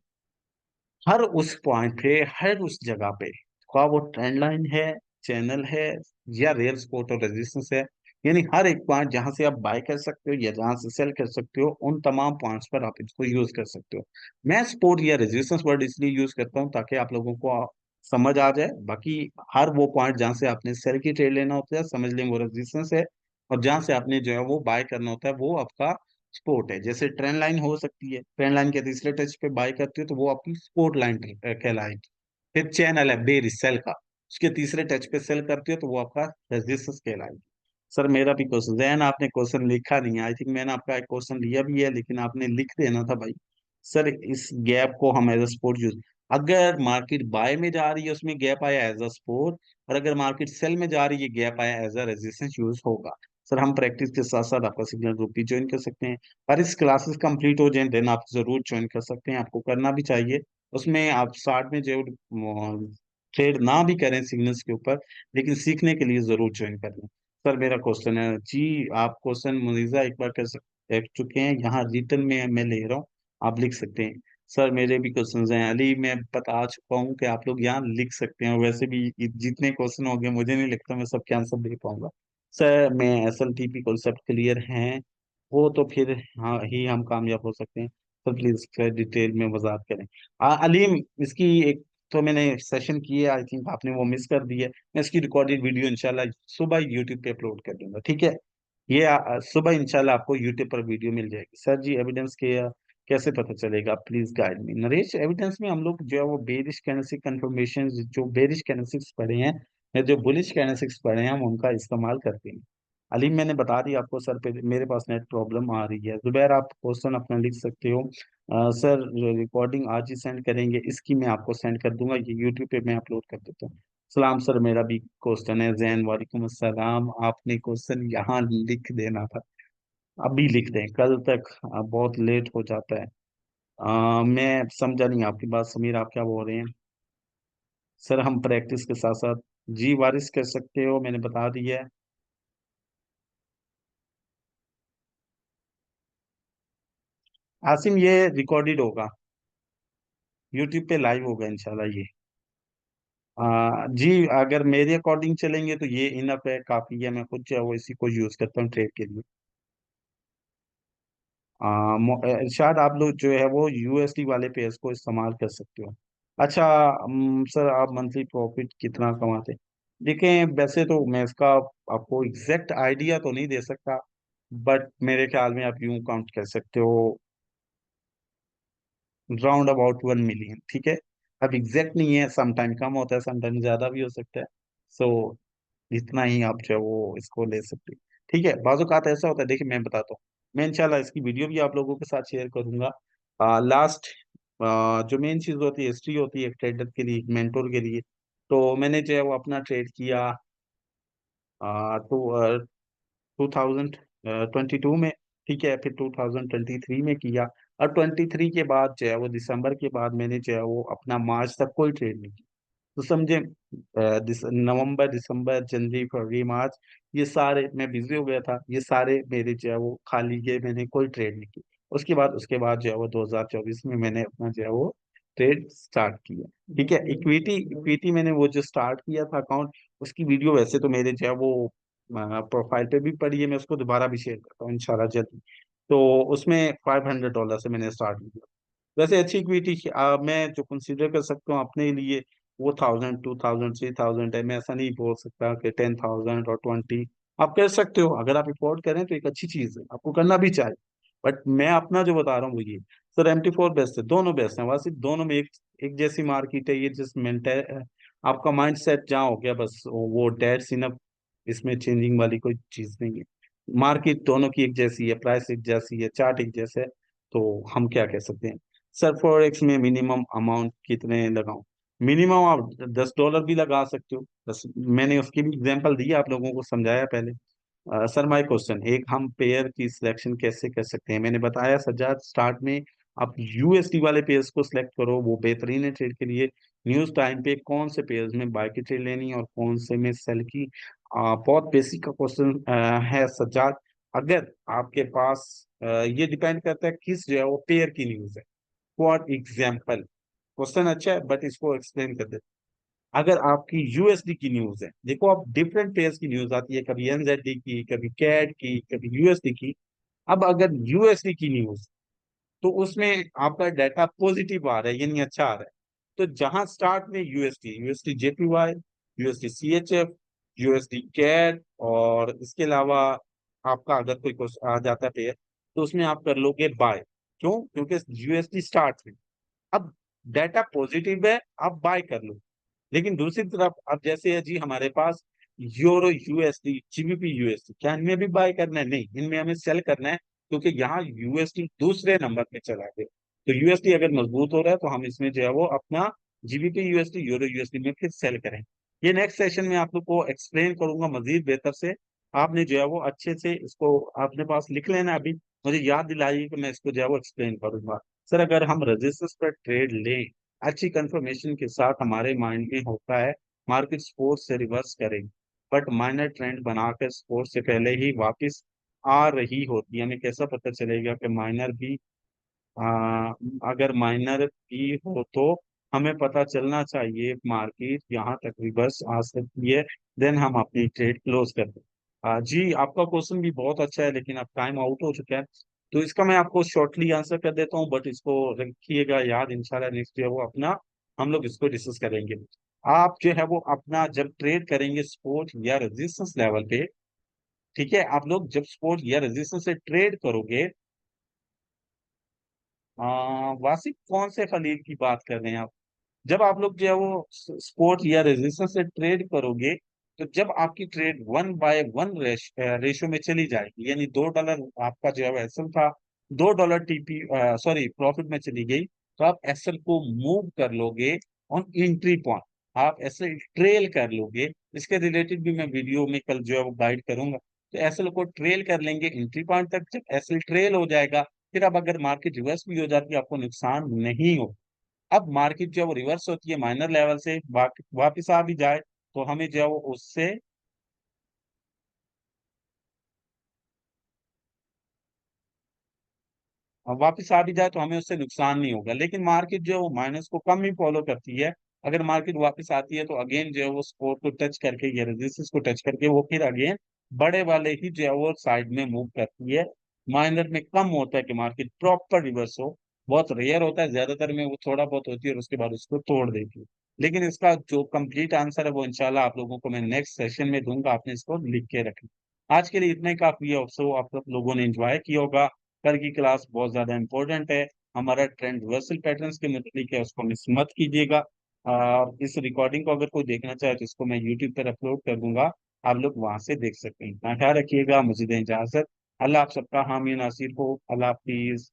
हर उस पॉइंट पे, हर उस जगह पे, क्या वो ट्रेंड लाइन है, चैनल है, या रियल सपोर्ट और रेजिस्टेंस है, यानी हर एक पॉइंट जहां से आप बाय कर सकते हो या जहां से सेल कर सकते हो, उन तमाम पॉइंट्स पर आप इसको यूज कर सकते हो। मैं सपोर्ट या रेजिस्टेंस वर्ड इसलिए यूज करता हूँ ताकि आप लोगों को समझ आ जाए। बाकी हर वो पॉइंट जहां से आपने सेल की ट्रेड लेना होता है समझ लें वो रेजिस्टेंस है, और जहां से आपने जो है वो बाय करना होता है वो आपका स्पोर्ट है। जैसे ट्रेंड लाइन हो सकती है, ट्रेंड लाइन के तीसरे टच पे बाय करते हो तो वो आपकी स्पोर्ट लाइन कहलाएगी। फिर चैनल है बेरिश सेल का, उसके तीसरे टच पे सेल करते हो तो वो आपका रेजिस्टेंस कहलाएगी। सर मेरा भी क्वेश्चन, जैन आपने क्वेश्चन लिखा नहीं है, आई थिंक मैंने आपका एक क्वेश्चन लिया भी है लेकिन आपने लिख देना था भाई। सर इस गैप को हम एज अ सपोर्ट यूज, अगर मार्केट बाय में जा रही है उसमें गैप आया एज अ सपोर्ट, और अगर मार्केट सेल में जा रही है गैप आया एज अ रेजिस्टेंस यूज होगा। सर हम प्रैक्टिस के साथ साथ आपका सिग्नल ग्रुप भी ज्वाइन कर सकते हैं, पर इस क्लासेस कंप्लीट हो जाए देन आप जरूर ज्वाइन कर सकते हैं, आपको करना भी चाहिए। उसमें आप स्टार्ट में जो ट्रेड ना भी करें सिग्नल्स के ऊपर, लेकिन सीखने के लिए जरूर ज्वाइन कर लें। सर मेरा क्वेश्चन है जी, आप क्वेश्चन मुनीजा एक बार कर चुके हैं, यहाँ रिटर्न में मैं ले रहा हूँ, आप लिख सकते हैं। सर मेरे भी क्वेश्चंस हैं अली, मैं बता चुका हूँ कि आप लोग यहाँ लिख सकते हैं, वैसे भी जितने क्वेश्चन हो गए मुझे नहीं लगता मैं सबके आंसर दे पाऊंगा। सर मैं SLTP कॉन्सेप्ट क्लियर हैं वो तो फिर हाँ ही हम कामयाब हो सकते हैं। सर प्लीज डिटेल में वजाहत करें। अलीम, इसकी एक तो मैंने सेशन की है, आई थिंक आपने वो मिस कर दी है। मैं इसकी रिकॉर्डेड वीडियो इंशाल्लाह सुबह यूट्यूब पे अपलोड कर दूंगा, ठीक है? ये सुबह इंशाल्लाह आपको यूट्यूब पर वीडियो मिल जाएगी। सर जी एविडेंस के कैसे पता चलेगा, please guide me Naresh. Evidence में हम लोग जो है वो बेरिश कैंडलस्टिक कंफर्मेशन, जो बेरिश कैंडलस्टिक्स पढ़े हैं या जो बुलिश कैंडलस्टिक्स पढ़े हैं हम उनका इस्तेमाल करते हैं। अलीम मैंने बता दिया आपको, सर पे मेरे पास नेट प्रॉब्लम आ रही है। जुबैर आप क्वेश्चन अपना लिख सकते हो। सर रिकॉर्डिंग आज ही सेंड करेंगे, इसकी मैं आपको सेंड कर दूंगा, ये यूट्यूब पे मैं अपलोड कर देता हूँ। सलाम सर, मेरा भी क्वेश्चन है। जैन वालेकुम अस्सलाम, आपने क्वेश्चन यहाँ लिख देना था, अभी लिख दें, कल तक बहुत लेट हो जाता है। मैं समझा नहीं आपकी बात समीर, आप क्या बोल रहे हैं? सर हम प्रैक्टिस के साथ साथ, जी वारिस कर सकते हो, मैंने बता दिया है। आसिम ये रिकॉर्डेड होगा, यूट्यूब पे लाइव होगा इंशाल्लाह ये। जी अगर मेरे अकॉर्डिंग चलेंगे तो ये इनफ है, काफी है, मैं खुद जो है वो इसी को यूज करता हूँ ट्रेड के लिए। इरशाद आप लोग जो है वो USD वाले पेज को इस्तेमाल कर सकते हो। अच्छा सर आप मंथली प्रॉफिट कितना कमाते हैं? देखें वैसे तो मैं इसका आपको एग्जैक्ट आइडिया तो नहीं दे सकता, बट मेरे ख्याल में आप यूं काउंट कर सकते हो राउंड अबाउट 1 मिलियन, ठीक है? अब एग्जैक्ट नहीं है, सम टाइम कम होता है, सम टाइम ज्यादा भी हो सकता है। सो इतना ही आप जो है वो इसको ले सकते हैं। ठीक है, बाजू का ऐसा होता है, देखिए मैं बताता हूँ, मैं इंशाल्लाह इसकी वीडियो भी आप लोगों के साथ शेयर करूंगा। लास्ट जो मेन चीज होती है, हिस्ट्री होती है एक ट्रेडर के लिए, एक मेंटोर के लिए। तो मैंने जो है वो अपना ट्रेड किया तो 2022 में, ठीक है, फिर 2023 में किया। और 23 के बाद जो है वो दिसंबर के बाद मैंने जो है वो अपना मार्च तक कोई ट्रेड नहीं किया। तो समझे, नवंबर, दिसंबर, जनवरी, फरवरी, मार्च, ये सारे मैं बिजी हो गया था, ये सारे मेरे जो है वो खाली गए, मैंने कोई ट्रेड नहीं की। उसके बाद जो है वो 2024 में मैंने अपना जो है वो ट्रेड स्टार्ट किया। ठीक है, इक्विटी इक्विटी मैंने वो जो स्टार्ट किया था अकाउंट, उसकी वीडियो वैसे तो मेरे जो है वो प्रोफाइल पे भी पड़ी है, मैं उसको दोबारा भी शेयर करता हूँ इंशाल्लाह जल्दी। तो उसमें $500 से मैंने स्टार्ट किया। वैसे अच्छी इक्विटी मैं जो कंसीडर कर सकता हूँ अपने लिए, वो 1000, 2000, 3000 है। मैं ऐसा नहीं बोल सकता कि 10,000 और 20। आप कर सकते हो, अगर आप अफोर्ड करें तो एक अच्छी चीज है, आपको करना भी चाहिए। बट मैं अपना जो बता रहा हूँ वो ये, सर MT4 बेस्ट है, दोनों बेस्ट है, वैसे दोनों में एक जैसी मार्केट है, ये जिस मेंटल आपका माइंड सेट जहाँ हो गया बस वो डेट सिनफ, इसमें चेंजिंग वाली कोई चीज नहीं है। मार्केट दोनों की एक जैसी है, प्राइस एक जैसी है, चार्ट एक जैसा है। तो हम क्या कह सकते हैं। सर फॉरेक्स में मिनिमम अमाउंट कितने लगाऊं? मिनिमम आप $10 भी लगा सकते हो। बस मैंने उसकी भी एग्जांपल दी, आप लोगों को समझाया पहले। सर माय क्वेश्चन, एक हम पेयर की सिलेक्शन कैसे कर सकते हैं? मैंने बताया सज्जाद स्टार्ट में, आप यूएसडी वाले पेयर्स को सिलेक्ट करो, वो बेहतरीन है ट्रेड के लिए। न्यूज टाइम पे कौन से पेयर्स में बाय की ट्रेड लेनी है और कौन से में सेल की। बहुत बेसिक का क्वेश्चन है सज्जाद। अगर आपके पास ये डिपेंड करता है किस जो है वो पेयर की न्यूज है। फॉर एग्जाम्पल, क्वेश्चन अच्छा है बट इसको एक्सप्लेन कर देते। अगर आपकी यूएसडी की न्यूज है, देखो आप डिफरेंट पेयर्स की न्यूज आती है, कभी एनजेडी की, कभी कैड की, कभी यूएसडी की। अब अगर यूएसडी की न्यूज, तो उसमें आपका डाटा पॉजिटिव आ रहा है यानी अच्छा आ रहा है। तो जहां स्टार्ट में USD, USD JPY, USD CHF, USD CAD, और इसके अलावा आपका अगर कोई आ जाता है पेयर, तो उसमें आप कर लोगे बाय। क्यों? क्योंकि यूएसडी स्टार्ट में, अब डाटा पॉजिटिव है, आप बाय कर लो। लेकिन दूसरी तरफ अब जैसे है जी हमारे पास यूरो यूएसडी, जीबीपी यूएसडी, क्या इनमें भी बाय करना है? नहीं, इनमें हमें सेल करना है, क्योंकि यहाँ यूएसडी दूसरे नंबर पे चला गया। तो यूएसडी अगर मजबूत हो रहा है तो हम इसमें जो है वो अपना जीबीपी यूएसडी, यूरो यूएसडी में फिर सेल करें। ये नेक्स्ट सेशन में आप लोग को एक्सप्लेन करूंगा मजीद बेहतर से। आपने जो है वो अच्छे से इसको अपने पास लिख लेना, अभी मुझे याद दिलाइए कि मैं इसको जो है वो एक्सप्लेन करूंगा। सर अगर हम रजिस्टर्स पर ट्रेड लें, अच्छी कंफर्मेशन के साथ, हमारे माइंड में होता है मार्केट सपोर्ट से रिवर्स करेगी, बट माइनर ट्रेंड बनाकर सपोर्ट से पहले ही वापस आ रही होती है, हमें कैसा पता चलेगा कि माइनर भी अगर माइनर भी हो तो हमें पता चलना चाहिए मार्केट यहाँ तक रिवर्स आ सकती है, देन हम अपनी ट्रेड क्लोज कर दें। जी आपका क्वेश्चन भी बहुत अच्छा है, लेकिन अब टाइम आउट हो चुका है, तो इसका मैं आपको शॉर्टली आंसर कर देता हूँ, बट इसको रखिएगा याद, इंशाल्लाह नेक्स्ट ईयर वो अपना हम लोग इसको डिस्कस करेंगे। आप जो है वो अपना जब ट्रेड करेंगे सपोर्ट या रेजिस्टेंस लेवल पे, ठीक है, आप लोग जब सपोर्ट या रेजिस्टेंस से ट्रेड करोगे, वासिफ कौन से खलील की बात कर रहे हैं आप? जब आप लोग जो है वो सपोर्ट या रेजिस्टेंस से ट्रेड करोगे, तो जब आपकी ट्रेड 1/1 रेशो में चली जाएगी, यानी $2 आपका जो है वो एसएल था, $2 टीपी सॉरी प्रॉफिट में चली गई, तो आप एसएल को मूव कर लोगे ऑन एंट्री पॉइंट, आप एसएल ट्रेल कर लोगे। इसके रिलेटेड भी मैं वीडियो में कल जो है वो गाइड करूंगा। तो एसएल को ट्रेल कर लेंगे एंट्री पॉइंट तक, जब एसएल ट्रेल हो जाएगा, फिर अब अगर मार्केट रिवर्स भी हो जाती है आपको नुकसान नहीं हो। अब मार्केट जो है वो रिवर्स होती है माइनर लेवल से, वापिस आ भी जाए तो हमें जो है वो उससे वापिस आ भी जाए तो हमें उससे नुकसान नहीं होगा। लेकिन मार्केट जो है वो माइनस को कम ही फॉलो करती है। अगर मार्केट वापस आती है तो अगेन जो है वो सपोर्ट को टच करके या रेजिस्टेंस को टच करके वो फिर अगेन बड़े वाले ही जो है वो साइड में मूव करती है। माइनर में कम होता है कि मार्केट प्रॉपर रिवर्स हो, बहुत रेयर होता है, ज्यादातर में वो थोड़ा बहुत होती है और उसके बाद उसको तोड़ देती है। लेकिन इसका जो कंप्लीट आंसर है वो इंशाल्लाह आप लोगों को मैं नेक्स्ट सेशन में दूंगा, आपने इसको लिख के रखना। आज के लिए इतना ही काफी है। सो आप सब लोगों ने एंजॉय किया होगा। कल की क्लास बहुत ज्यादा इंपॉर्टेंट है, हमारा ट्रेंड रिवर्सल पैटर्न्स के मुताबिक है, उसको मिस मत कीजिएगा। और इस रिकॉर्डिंग को अगर कोई देखना चाहे तो इसको मैं यूट्यूब पर अपलोड कर दूंगा, आप लोग वहां से देख सकते हैं। अपना ख्याल रखिएगा, मुझे दें इजाजत। अल्लाह आप सबका हामी नासिर हो। अल्लाह हाफिज।